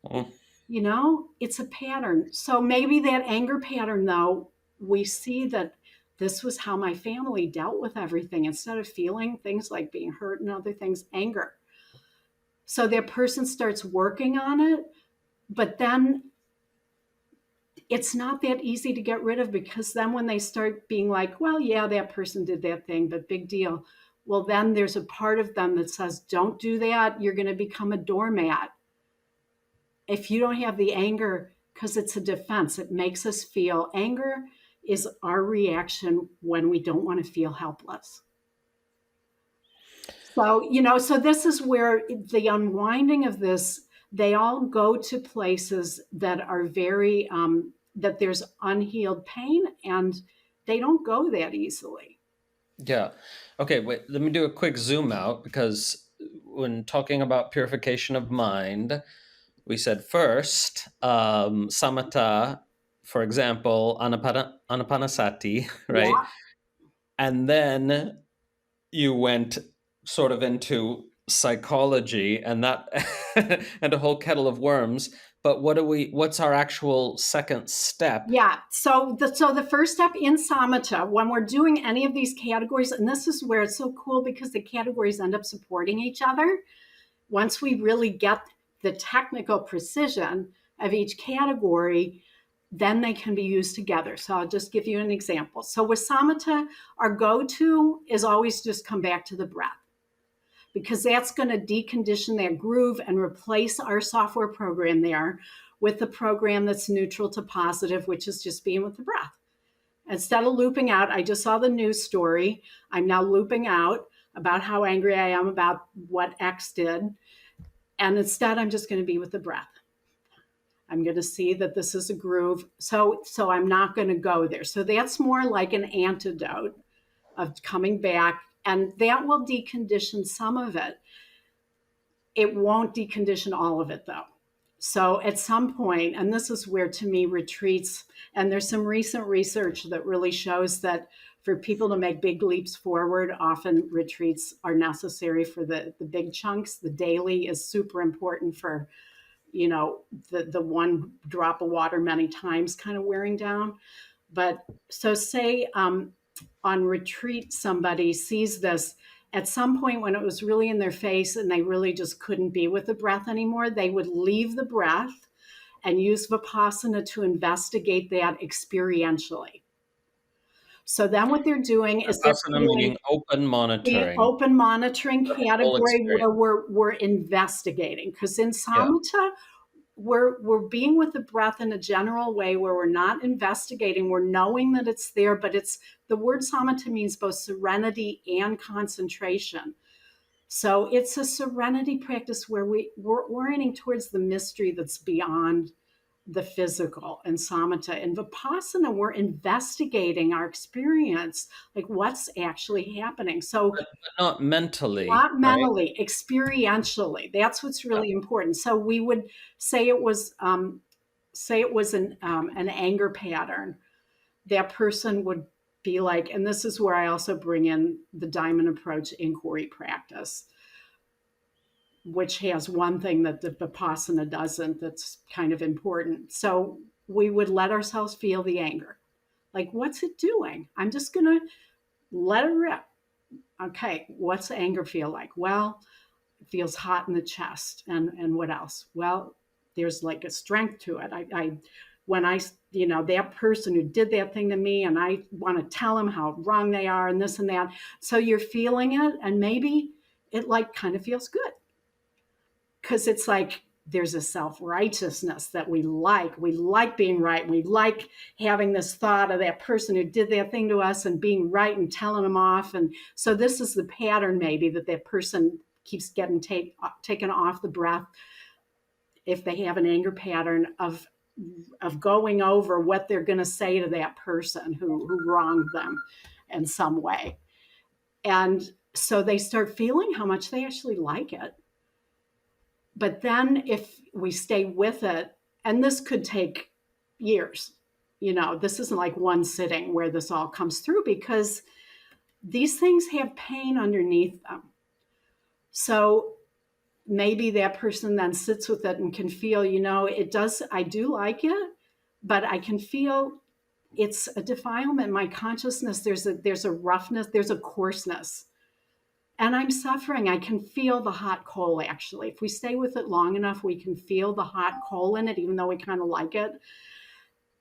Mm. It's a pattern. So maybe that anger pattern, though, we see that this was how my family dealt with everything. Instead of feeling things like being hurt and other things, anger. So that person starts working on it, but then it's not that easy to get rid of, because then when they start being like, well, yeah, that person did that thing, but big deal. Well, then there's a part of them that says, don't do that. You're going to become a doormat. If you don't have the anger, because it's a defense, it makes us feel anger is our reaction when we don't want to feel helpless. So, so this is where the unwinding of this, they all go to places that are very, that there's unhealed pain, and they don't go that easily. Yeah. Okay, wait, let me do a quick zoom out because when talking about purification of mind, we said first, samatha, for example, anapanasati, right? Yeah. And then you went sort of into psychology and that and a whole kettle of worms. But what's our actual second step? Yeah. So the first step in samatha, when we're doing any of these categories, and this is where it's so cool because the categories end up supporting each other. Once we really get the technical precision of each category, then they can be used together. So I'll just give you an example. So with samatha, our go-to is always just come back to the breath, because that's going to decondition that groove and replace our software program there with the program that's neutral to positive, which is just being with the breath. Instead of looping out, I just saw the news story. I'm now looping out about how angry I am about what X did. And instead, I'm just going to be with the breath. I'm going to see that this is a groove. So I'm not going to go there. So that's more like an antidote of coming back, and that will decondition some of it. It won't decondition all of it, though. So at some point, and this is where to me retreats, and there's some recent research that really shows that for people to make big leaps forward, often retreats are necessary for the big chunks. The daily is super important for, the one drop of water many times kind of wearing down. But so say on retreat, somebody sees this at some point when it was really in their face and they really just couldn't be with the breath anymore, they would leave the breath and use Vipassana to investigate that experientially. So then what they're doing is they're Vipassana feeling meaning open the monitoring, open monitoring the whole category experience. where we're investigating. Because in Yeah. samatha, we're being with the breath in a general way where we're not investigating, we're knowing that it's there, but it's the word samatha means both serenity and concentration. So it's a serenity practice where we're orienting towards the mystery that's beyond the physical and samatha. And vipassana, we're investigating our experience, like what's actually happening. So But not mentally, not right? mentally, experientially. That's what's Yeah. really important. So we would say it was an anger pattern. That person would be like, and this is where I also bring in the diamond approach inquiry practice, which has one thing that the Vipassana doesn't that's kind of important. So we would let ourselves feel the anger. Like, what's it doing? I'm just going to let it rip. Okay, what's anger feel like? Well, it feels hot in the chest. And what else? Well, there's like a strength to it. I when I, that person who did that thing to me, and I want to tell them how wrong they are and this and that. So you're feeling it, and maybe it like kind of feels good because it's like there's a self-righteousness that we like. We like being right. We like having this thought of that person who did that thing to us and being right and telling them off. And so this is the pattern maybe that person keeps getting taken off the breath if they have an anger pattern of going over what they're going to say to that person who wronged them in some way. And so they start feeling how much they actually like it. But then if we stay with it, and this could take years, this isn't like one sitting where this all comes through because these things have pain underneath them. So maybe that person then sits with it and can feel, I do like it, but I can feel it's a defilement in my consciousness. There's a roughness, there's a coarseness, and I'm suffering. I can feel the hot coal, actually. If we stay with it long enough, we can feel the hot coal in it, even though we kind of like it.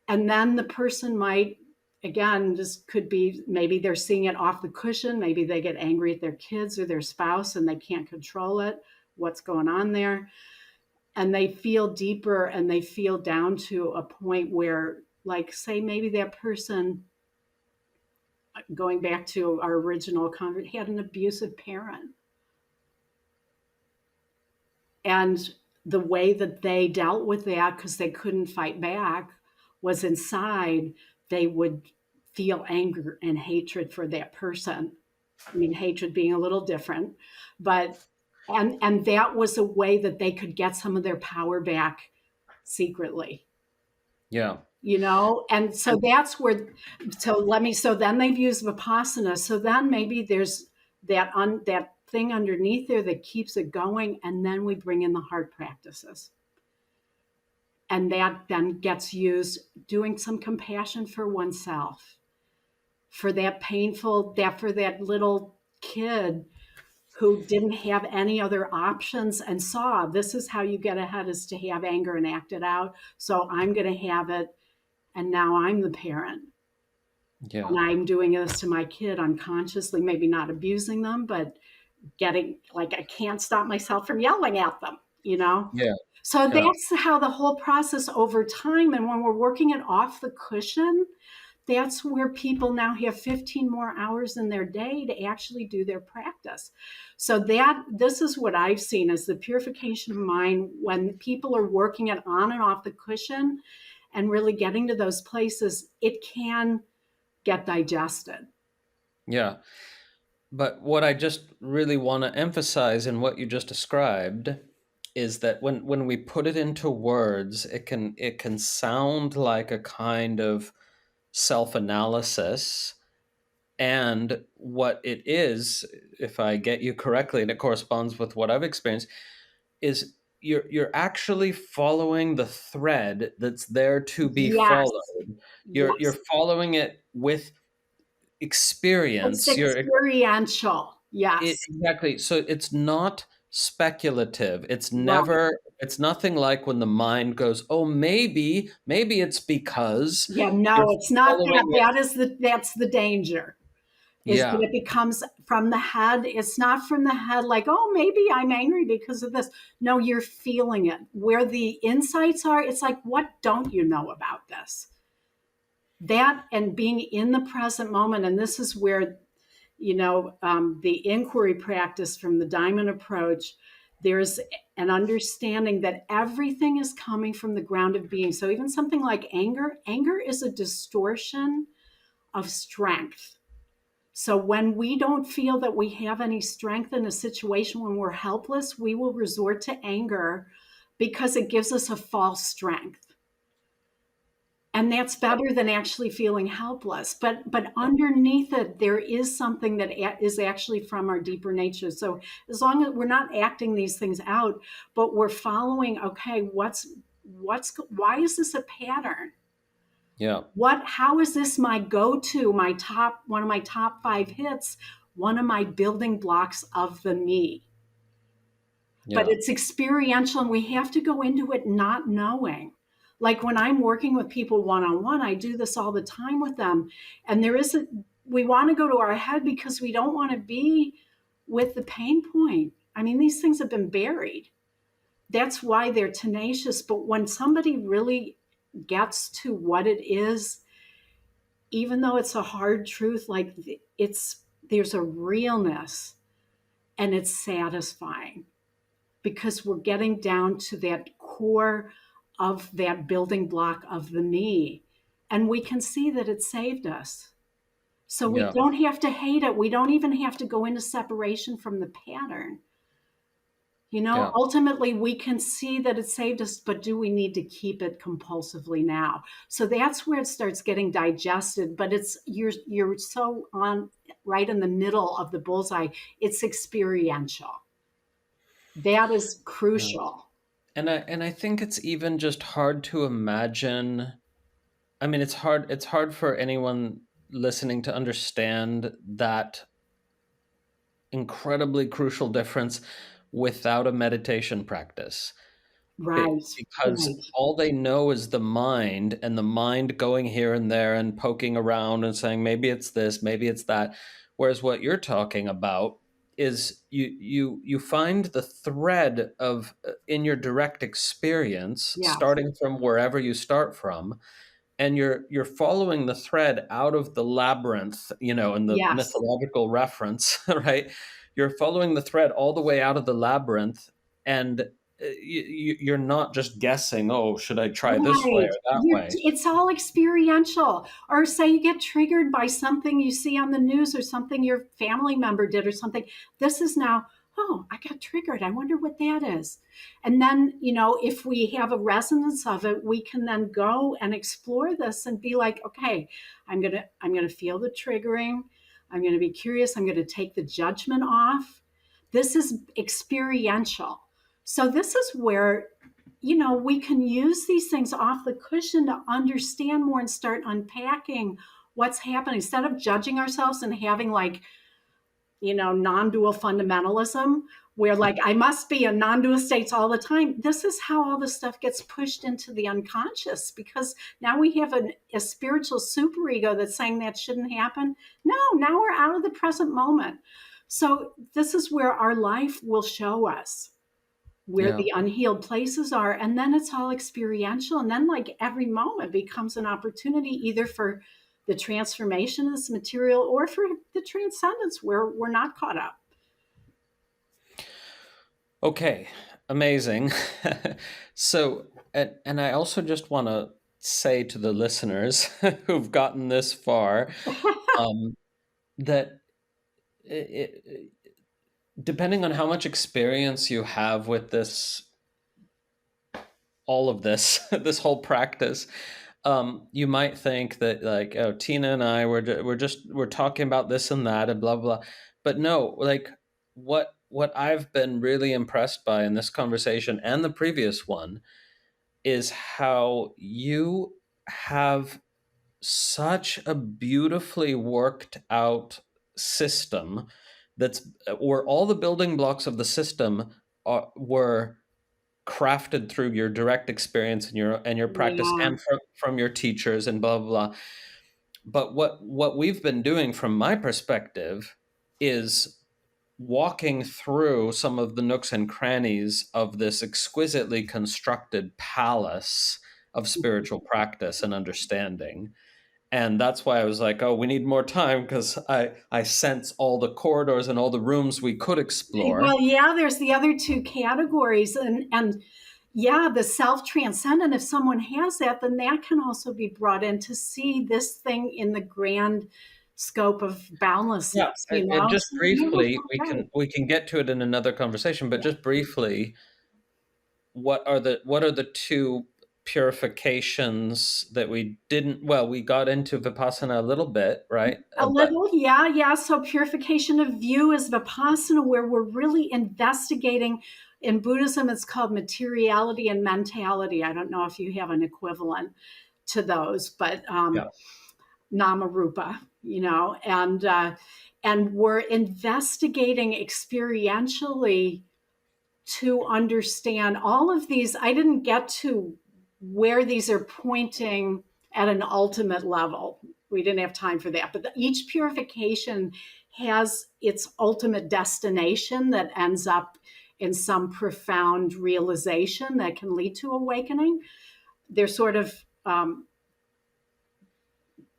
And then the person might, again, this could be maybe they're seeing it off the cushion. Maybe they get angry at their kids or their spouse and they can't control it. What's going on there? And they feel deeper and they feel down to a point where, like, say, maybe that person, going back to our original conversation, had an abusive parent. And the way that they dealt with that, because they couldn't fight back, was inside they would feel anger and hatred for that person. I mean, hatred being a little different, but and that was a way that they could get some of their power back secretly, Yeah. you know. And so And that's where, so then they've used vipassana, so then maybe there's that thing underneath there that keeps it going, and then we bring in the heart practices, and that then gets used doing some compassion for oneself, for that painful, that for that little kid who didn't have any other options and saw this is how you get ahead, is to have anger and act it out. So I'm going to have it. And now I'm the parent. yeah. And I'm doing this to my kid unconsciously, maybe not abusing them, but getting like, I can't stop myself from yelling at them, you know? Yeah. So Yeah. that's how the whole process over time. And when we're working it off the cushion, that's where people now have 15 more hours in their day to actually do their practice. So that this is what I've seen as the purification of mind when people are working it on and off the cushion and really getting to those places, it can get digested. Yeah. But what I just really want to emphasize in what you just described is that when we put it into words, it can sound like a kind of self-analysis. And what it is, if I get you correctly, and it corresponds with what I've experienced, is you're actually following the thread that's there to be Yes. followed. You're Yes. following it with It's experience. experiential. Yes. Exactly. So it's not speculative. Right. It's nothing like when the mind goes, oh, maybe it's because Yeah, you're no, it's not following that. it. That's the danger. Is that Yeah. it becomes from the head. It's not from the head, like, oh, maybe I'm angry because of this. No, you're feeling it. Where the insights are, it's like, what don't you know about this? That and being in the present moment. And this is where, the inquiry practice from the diamond approach, there's an understanding that everything is coming from the ground of being. So even something like anger is a distortion of strength. So when we don't feel that we have any strength in a situation, when we're helpless, we will resort to anger because it gives us a false strength. And that's better than actually feeling helpless. But underneath it, there is something that is actually from our deeper nature. So as long as we're not acting these things out, but we're following, okay, why is this a pattern? Yeah. How is this my go-to, one of my top 5 hits, one of my building blocks of the me? But Yeah. it's experiential and we have to go into it not knowing. Like when I'm working with people one-on-one, I do this all the time with them. And we want to go to our head because we don't want to be with the pain point. I mean, these things have been buried. That's why they're tenacious. But when somebody really gets to what it is, even though it's a hard truth, like there's a realness and it's satisfying because we're getting down to that core of that building block of the me. And we can see that it saved us. So we Yeah. don't have to hate it. We don't even have to go into separation from the pattern. Yeah. Ultimately, we can see that it saved us, but do we need to keep it compulsively now? So that's where it starts getting digested. But you're so on right in the middle of the bullseye. It's experiential. That is Yeah. crucial. And I think it's even just hard to imagine. I mean, it's hard for anyone listening to understand that incredibly crucial difference without a meditation practice. Right. Because Right. all they know is the mind, and the mind going here and there and poking around and saying maybe it's this, maybe it's that. Whereas what you're talking about is you find the thread of in your direct experience, Yes. starting from wherever you start from, and you're following the thread out of the labyrinth, in the Yes. mythological reference, right? You're following the thread all the way out of the labyrinth, and you're not just guessing, oh, should I try this way Right. or that way? It's all experiential. Or say you get triggered by something you see on the news or something your family member did or something. This is now, oh, I got triggered. I wonder what that is. And then, if we have a resonance of it, we can then go and explore this and be like, okay, I'm gonna feel the triggering. I'm gonna be curious. I'm gonna take the judgment off. This is experiential. So this is where we can use these things off the cushion to understand more and start unpacking what's happening instead of judging ourselves and having like, non-dual fundamentalism where like I must be in non-dual states all the time. This is how all this stuff gets pushed into the unconscious because now we have a spiritual superego that's saying that shouldn't happen. No, now we're out of the present moment. So this is where our life will show us where Yeah. the unhealed places are, and then it's all experiential, and then like every moment becomes an opportunity either for the transformation of this material or for the transcendence where we're not caught up. Okay, amazing. So, and I also just want to say to the listeners who've gotten this far, that depending on how much experience you have with this, all of this, this whole practice, you might think that like, oh, Tina and I we're talking about this and that and blah blah. But no, like what I've been really impressed by in this conversation and the previous one is how you have such a beautifully worked out system that's where all the building blocks of the system were crafted through your direct experience and your practice Yeah, and from your teachers and blah blah blah. But what we've been doing from my perspective is walking through some of the nooks and crannies of this exquisitely constructed palace of spiritual practice and understanding. And that's why I was like, oh, we need more time because I sense all the corridors and all the rooms we could explore. well, yeah, there's the other two categories, and yeah, the self transcendent, if someone has that, then that can also be brought in to see this thing in the grand scope of Yeah, boundlessness, and just so yeah, briefly, okay. we can get to it in another conversation, but just briefly, what are the two purifications that we didn't, well, we got into Vipassana a little bit, right? A But little, yeah, yeah. So purification of view is Vipassana, where we're really investigating. In Buddhism, it's called materiality and mentality. I don't know if you have an equivalent to those, but yeah, nama rupa, and we're investigating experientially to understand all of these. I didn't get to where these are pointing at an ultimate level. We didn't have time for that. But each purification has its ultimate destination that ends up in some profound realization that can lead to awakening. They're sort of,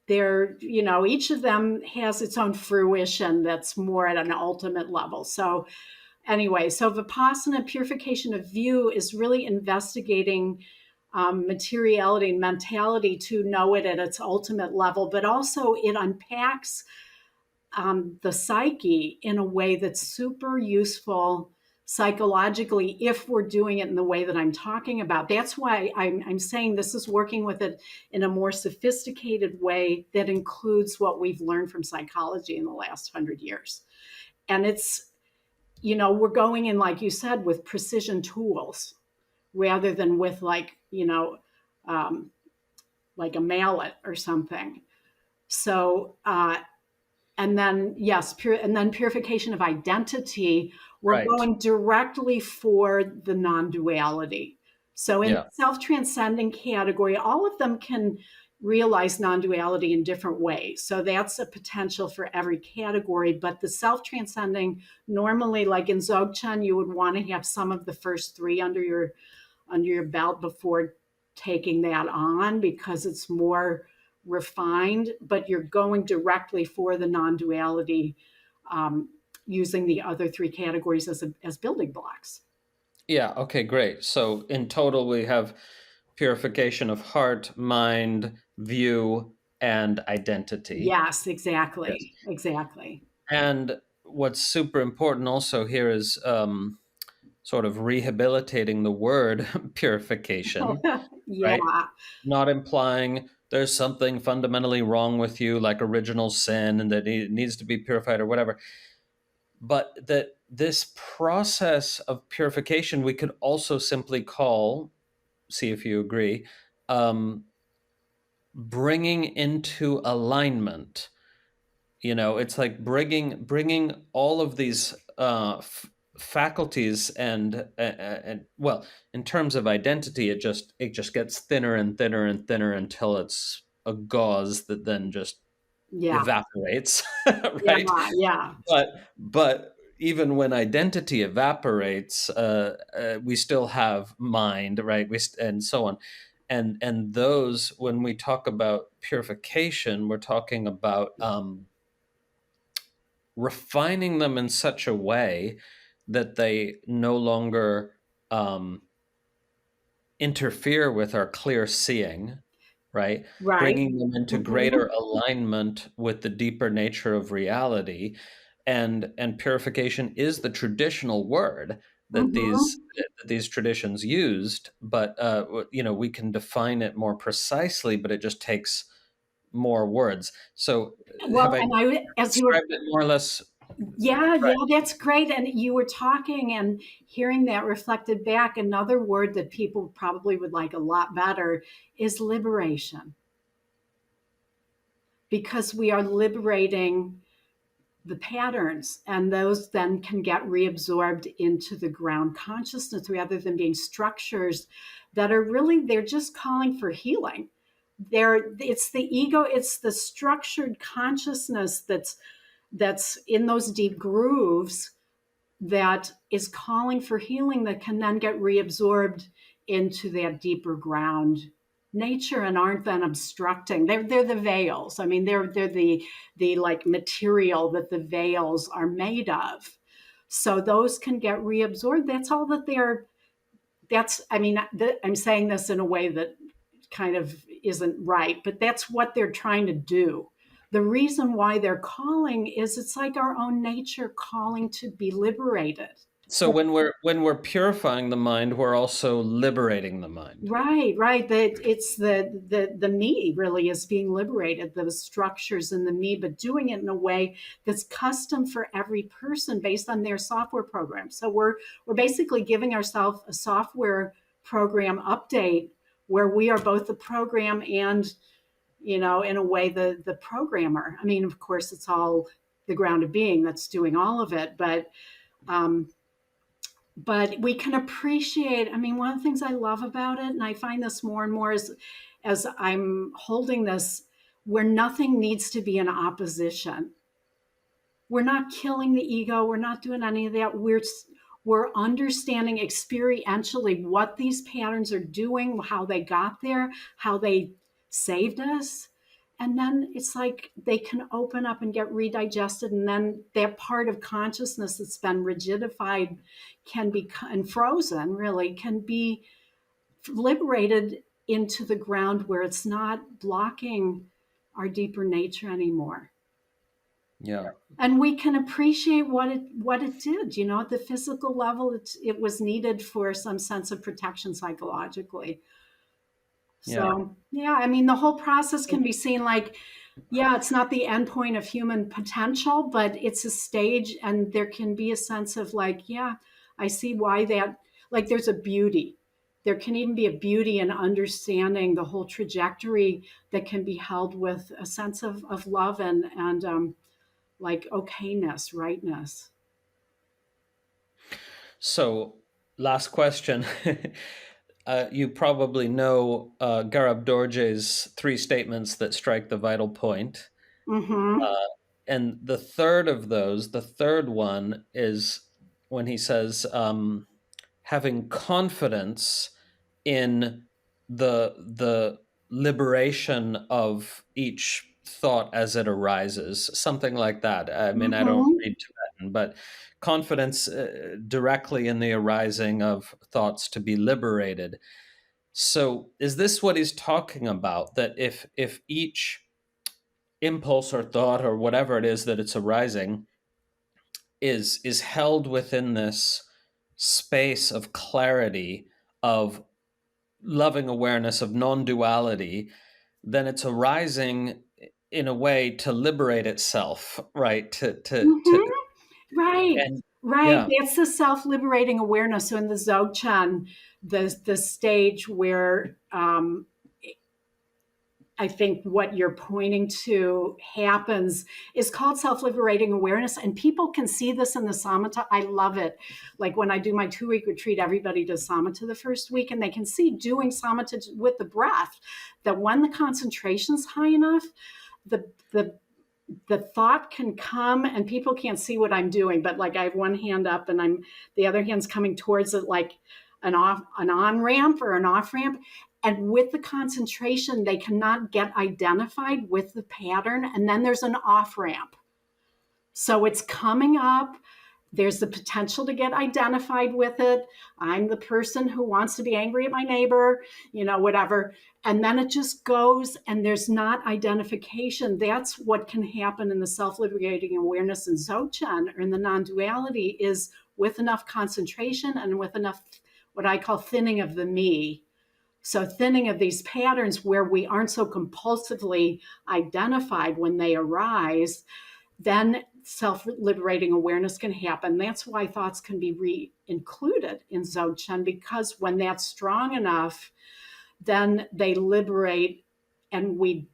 each of them has its own fruition that's more at an ultimate level. So anyway, so Vipassana, purification of view, is really investigating materiality and mentality to know it at its ultimate level, but also it unpacks the psyche in a way that's super useful psychologically if we're doing it in the way that I'm talking about. That's why I'm saying this is working with it in a more sophisticated way that includes what we've learned from psychology in the last 100 years. And it's, we're going in, like you said, with precision tools rather than with um, like a mallet or something. So, and then yes, and then purification of identity. We're right. going directly for the non-duality. So in Yeah, the self-transcending category, all of them can realize non-duality in different ways. So that's a potential for every category. But the self-transcending, normally, like in Dzogchen, you would want to have some of the first three under your belt before taking that on because it's more refined, but you're going directly for the non-duality, using the other three categories as building blocks. Yeah, okay, great. So in total, we have purification of heart, mind, view, and identity. Yes, Yes. exactly. Exactly. And what's super important also here is sort of rehabilitating the word purification, right? Yeah. Not implying there's something fundamentally wrong with you, like original sin, and that it needs to be purified or whatever. But that this process of purification we could also simply call, see if you agree, um, bringing into alignment. It's like bringing all of these faculties and well, in terms of identity, it just gets thinner and thinner and thinner until it's a gauze that then just Yeah. evaporates, Yeah. right? Yeah. But even when identity evaporates, we still have mind, right? And so on, and those, when we talk about purification, we're talking about refining them in such a way that they no longer um, interfere with our clear seeing, right? Right. Bringing them into greater Mhm. alignment with the deeper nature of reality. And purification is the traditional word that these Mhm. that these traditions used, but we can define it more precisely, but it just takes more words. So have Well, I and as you were, described it more or less yeah, right? yeah, that's great. And you were talking and hearing that reflected back. Another word that people probably would like a lot better is liberation, because we are liberating the patterns, and those then can get reabsorbed into the ground consciousness rather than being structures that are really, they're just calling for healing. It's the ego, it's the structured consciousness that's in those deep grooves that is calling for healing, that can then get reabsorbed into that deeper ground nature and aren't then obstructing. They're the veils. I mean, they're the like material that the veils are made of. So those can get reabsorbed. That's all that they're. That's, I mean, I'm saying this in a way that kind of isn't right, but that's what they're trying to do. The reason why they're calling is it's like our own nature calling to be liberated. So when we're purifying the mind, we're also liberating the mind. Right, right. That it's the me really is being liberated, those structures in the me, but doing it in a way that's custom for every person based on their software program. So we're basically giving ourselves a software program update where we are both the program and, in a way, the programmer. I mean, of course, it's all the ground of being that's doing all of it, um, but we can appreciate. I mean, one of the things I love about it, and I find this more and more as I'm holding this, where nothing needs to be in opposition. We're not killing the ego, we're not doing any of that. We're understanding experientially what these patterns are doing, how they got there, how they saved us. And then it's like they can open up and get redigested. And then that part of consciousness that's been rigidified can be and frozen, really, can be liberated into the ground where it's not blocking our deeper nature anymore. Yeah. And we can appreciate what it did. At the physical level, it was needed for some sense of protection psychologically. Yeah. So yeah, I mean, the whole process can be seen like, yeah, it's not the end point of human potential, but it's a stage, and there can be a sense of like, yeah, I see why that, like, there's a beauty. There can even be a beauty in understanding the whole trajectory that can be held with a sense of love and like okayness, rightness. So, last question. You probably know Garab Dorje's three statements that strike the vital point. Mm-hmm. Uh, and the third of those, the third one is when he says, having confidence in the liberation of each thought as it arises, something like that. I mean, I don't Mm-hmm. read Tibetan, but confidence directly in the arising of thoughts to be liberated. So is this what he's talking about? That if each impulse or thought or whatever it is that it's arising is held within this space of clarity, of loving awareness, of non-duality, then it's arising in a way to liberate itself, right? To Mhm. Right, and right. yeah, That's the self-liberating awareness. So in the Dzogchen, the stage where I think what you're pointing to happens is called self-liberating awareness. And people can see this in the samatha. I love it. Like when I do my 2-week retreat, everybody does samatha the first week, and they can see doing samatha with the breath that when the concentration's high enough, the the the thought can come and people can't see what I'm doing, but like I have one hand up and the other hand's coming towards it like an on ramp or an off ramp. And with the concentration, they cannot get identified with the pattern. And then there's an off ramp. So it's coming up. There's the potential to get identified with it. I'm the person who wants to be angry at my neighbor, whatever. And then it just goes, and there's not identification. That's what can happen in the self-liberating awareness in Dzogchen or in the non-duality is with enough concentration and with enough what I call thinning of the me. So thinning of these patterns where we aren't so compulsively identified when they arise, then self-liberating awareness can happen. That's why thoughts can be re-included in Dzogchen, because when that's strong enough, then they liberate and we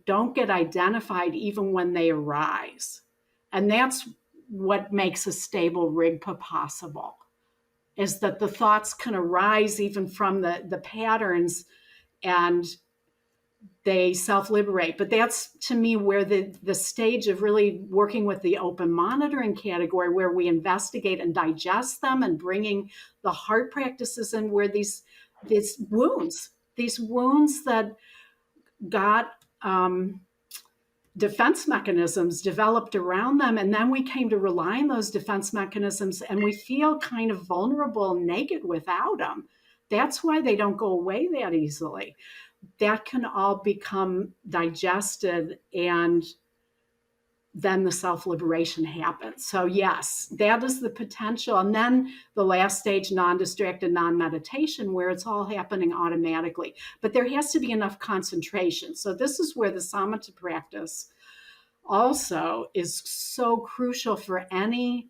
don't get identified even when they arise. And that's what makes a stable rigpa possible, is that the thoughts can arise even from the patterns and they self-liberate. But that's to me where the stage of really working with the open monitoring category, where we investigate and digest them and bringing the heart practices in, where these wounds that got defense mechanisms developed around them, and then we came to rely on those defense mechanisms, and we feel kind of vulnerable and naked without them. That's why they don't go away that easily. That can all become digested, and then the self-liberation happens. So yes, that is the potential. And then the last stage, non-distracted, non-meditation, where it's all happening automatically. But there has to be enough concentration. So this is where the samatha practice also is so crucial for any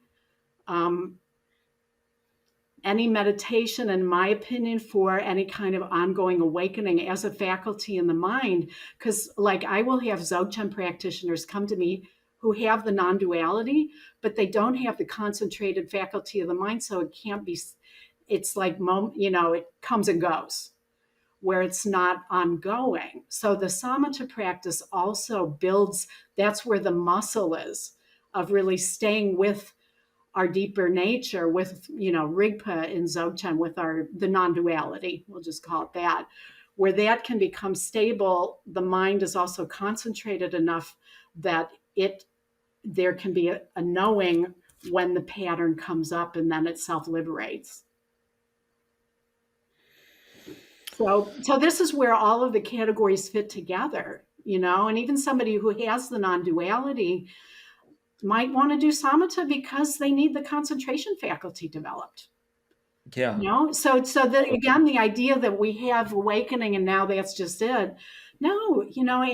meditation, in my opinion, for any kind of ongoing awakening as a faculty in the mind. Because like I will have Dzogchen practitioners come to me who have the non-duality, but they don't have the concentrated faculty of the mind. So it can't be, it's like, it comes and goes, where it's not ongoing. So the samatha practice also builds, that's where the muscle is of really staying with our deeper nature, with rigpa in Dzogchen, with the non-duality, we'll just call it that, where that can become stable. The mind is also concentrated enough that there can be a knowing when the pattern comes up, and then it self-liberates. So this is where all of the categories fit together, and even somebody who has the non-duality might want to do samatha because they need the concentration faculty developed. yeah. So again, the idea that we have awakening and now that's just it. No,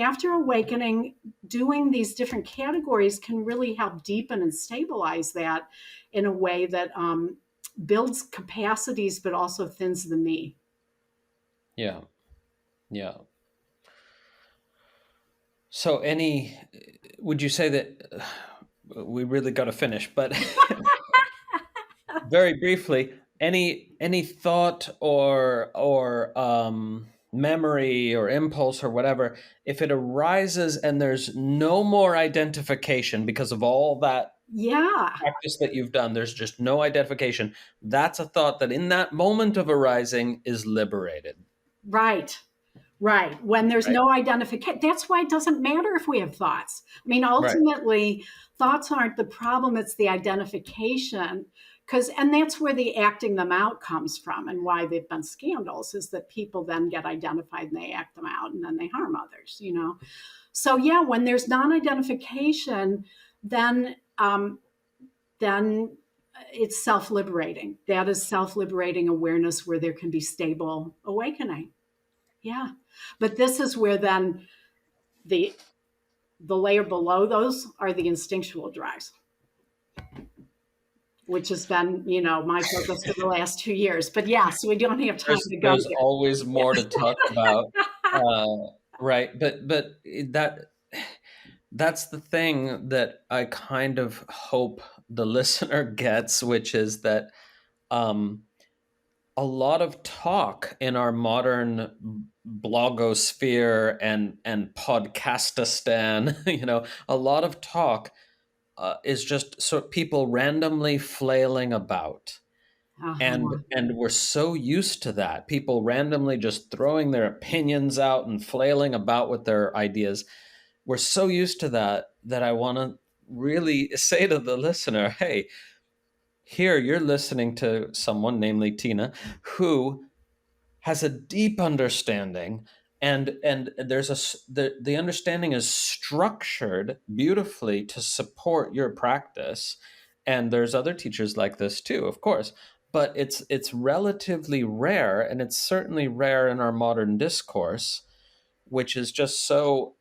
after awakening, doing these different categories can really help deepen and stabilize that in a way that builds capacities, but also thins the me. Yeah. Yeah. So would you say that we really got to finish, but very briefly, any thought or memory or impulse or whatever, if it arises and there's no more identification because of all that Yeah, practice that you've done, there's just no identification, that's a thought that in that moment of arising is liberated. right. Right. When there's Right. no identification, that's why it doesn't matter if we have thoughts. I mean, Right. ultimately, thoughts aren't the problem, it's the identification. And that's where the acting them out comes from, and why they've been scandals is that people then get identified and they act them out and then they harm others, you know? So, yeah, when there's non identification, then, then it's self liberating. That is self liberating awareness where there can be stable awakening. Yeah. But this is where then the the layer below those are the instinctual drives, which has been, my focus for the last 2 years. But yes, we don't have time to go There's always there. more to talk about. Right. But that's the thing that I kind of hope the listener gets, which is that um, a lot of talk in our modern blogosphere and podcastistan, a lot of talk is just people randomly flailing about. and Uh-huh. and we're so used to that, people randomly just throwing their opinions out and flailing about with their ideas. We're so used to that I want to really say to the listener, hey, here you're listening to someone, namely Tina, who has a deep understanding, and the understanding is structured beautifully to support your practice. And there's other teachers like this too, of course, but it's relatively rare, and it's certainly rare in our modern discourse, which is just so,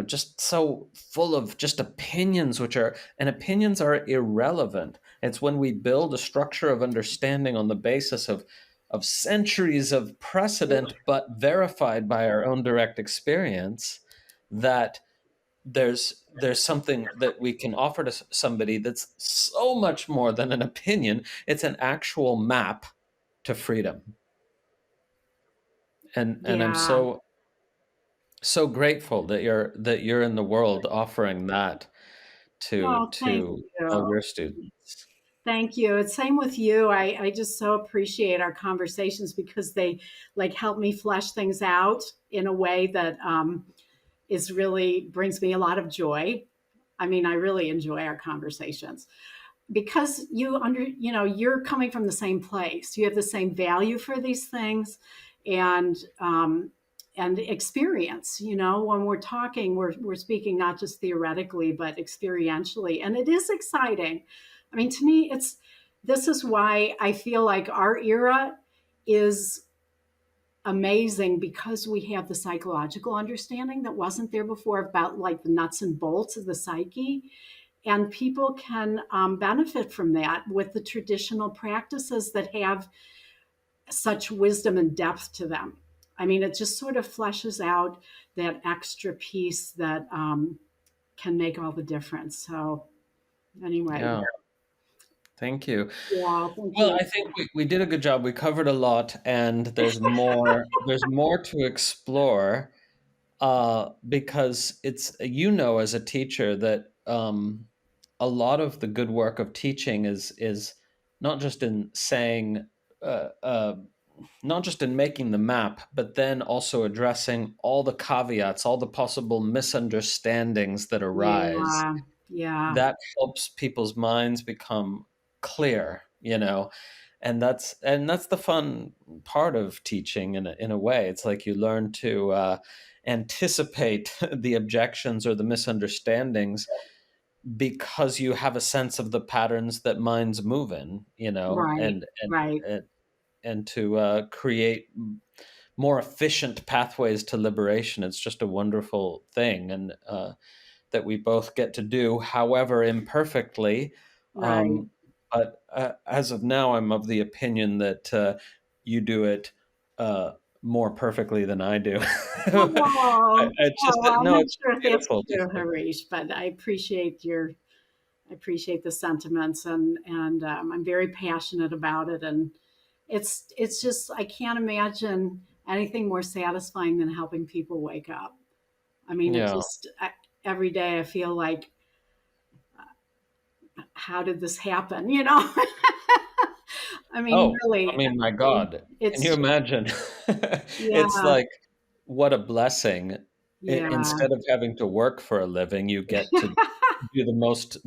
just so full of just opinions, and opinions are irrelevant. It's when we build a structure of understanding on the basis of centuries of precedent, but verified by our own direct experience, that there's something that we can offer to somebody that's so much more than an opinion. It's an actual map to freedom. And I'm Yeah. so grateful that you're in the world offering that to Oh, thank to all you. your students. Thank you. It's same with you. I just so appreciate our conversations because they like help me flesh things out in a way that is really brings me a lot of joy. I mean, I really enjoy our conversations because you're coming from the same place. You have the same value for these things, and experience. When we're talking, we're speaking not just theoretically but experientially, and it is exciting. I mean, to me, it's this is why I feel like our era is amazing because we have the psychological understanding that wasn't there before about like the nuts and bolts of the psyche, and people can benefit from that with the traditional practices that have such wisdom and depth to them. I mean, it just sort of fleshes out that extra piece that can make all the difference. So, anyway, Yeah, thank you. yeah, thank Well, you. I think we did a good job. We covered a lot, and there's more to explore, because it's, as a teacher, that a lot of the good work of teaching is not just in saying, uh, uh, not just in making the map, but then also addressing all the caveats, all the possible misunderstandings that arise. Yeah, yeah, That helps people's minds become clear, and that's the fun part of teaching. In a way, it's like you learn to anticipate the objections or the misunderstandings, because you have a sense of the patterns that minds move in, right, and and right, and, and to create more efficient pathways to liberation. It's just a wonderful thing, and that we both get to do, however imperfectly. right. But as of now, I'm of the opinion that you do it uh, more perfectly than I do. Oh, It's just oh, that, I'm no, not it's sure if that's beautiful. true, Harish, but I appreciate the sentiments, and I'm very passionate about it. And it's just I can't imagine anything more satisfying than helping people wake up. I mean, Yeah. every day I feel like, how did this happen? You know, I mean, Oh, I really, mean, my God, can you it's imagine? yeah, It's like what a blessing. Yeah. Instead of having to work for a living, you get to do the most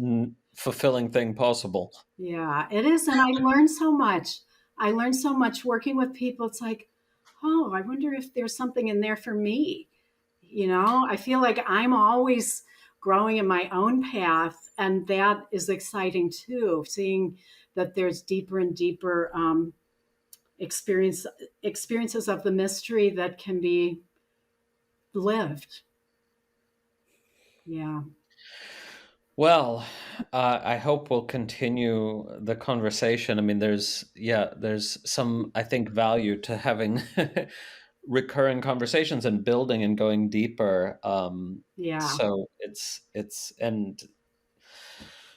fulfilling thing possible. Yeah, it is, and I learned so much. I learned so much working with people. It's like, oh, I wonder if there's something in there for me. I feel like I'm always growing in my own path, and that is exciting too. Seeing that there's deeper and deeper experiences of the mystery that can be lived. Yeah, Well, I hope we'll continue the conversation. I mean, there's some, I think, value to having recurring conversations and building and going deeper. yeah, So and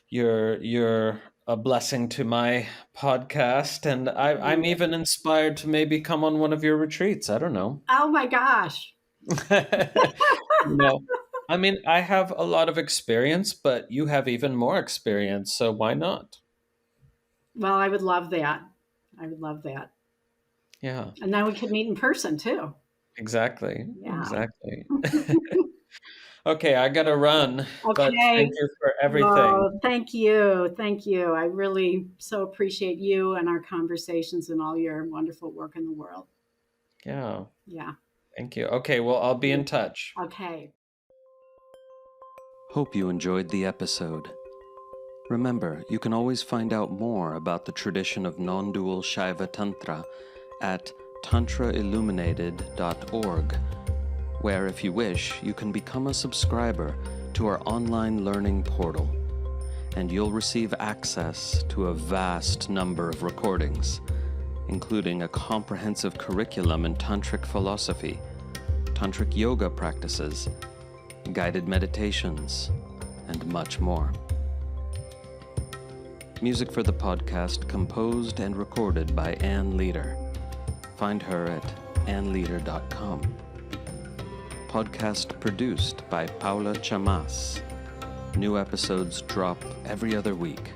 you're a blessing to my podcast, and I'm yeah. even inspired to maybe come on one of your retreats. I don't know. Oh my gosh. No, I mean, I have a lot of experience, but you have even more experience, so why not? Well, I would love that. I would love that. Yeah, And then we could meet in person too. exactly, Yeah. exactly. Okay, I gotta run, but thank Okay. you for everything. Well, thank you. Thank you. I really so appreciate you and our conversations and all your wonderful work in the world. Yeah, Yeah. thank you. Okay, well, I'll be in touch. Okay. Hope you enjoyed the episode. Remember, you can always find out more about the tradition of non-dual Shaiva Tantra at tantrailluminated.org, where, if you wish, you can become a subscriber to our online learning portal, and you'll receive access to a vast number of recordings, including a comprehensive curriculum in tantric philosophy, tantric yoga practices, guided meditations, and much more. Music for the podcast composed and recorded by Ann Leader. Find her at annleader.com. Podcast produced by Paula Chamas. New episodes drop every other week.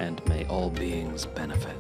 And may all beings benefit.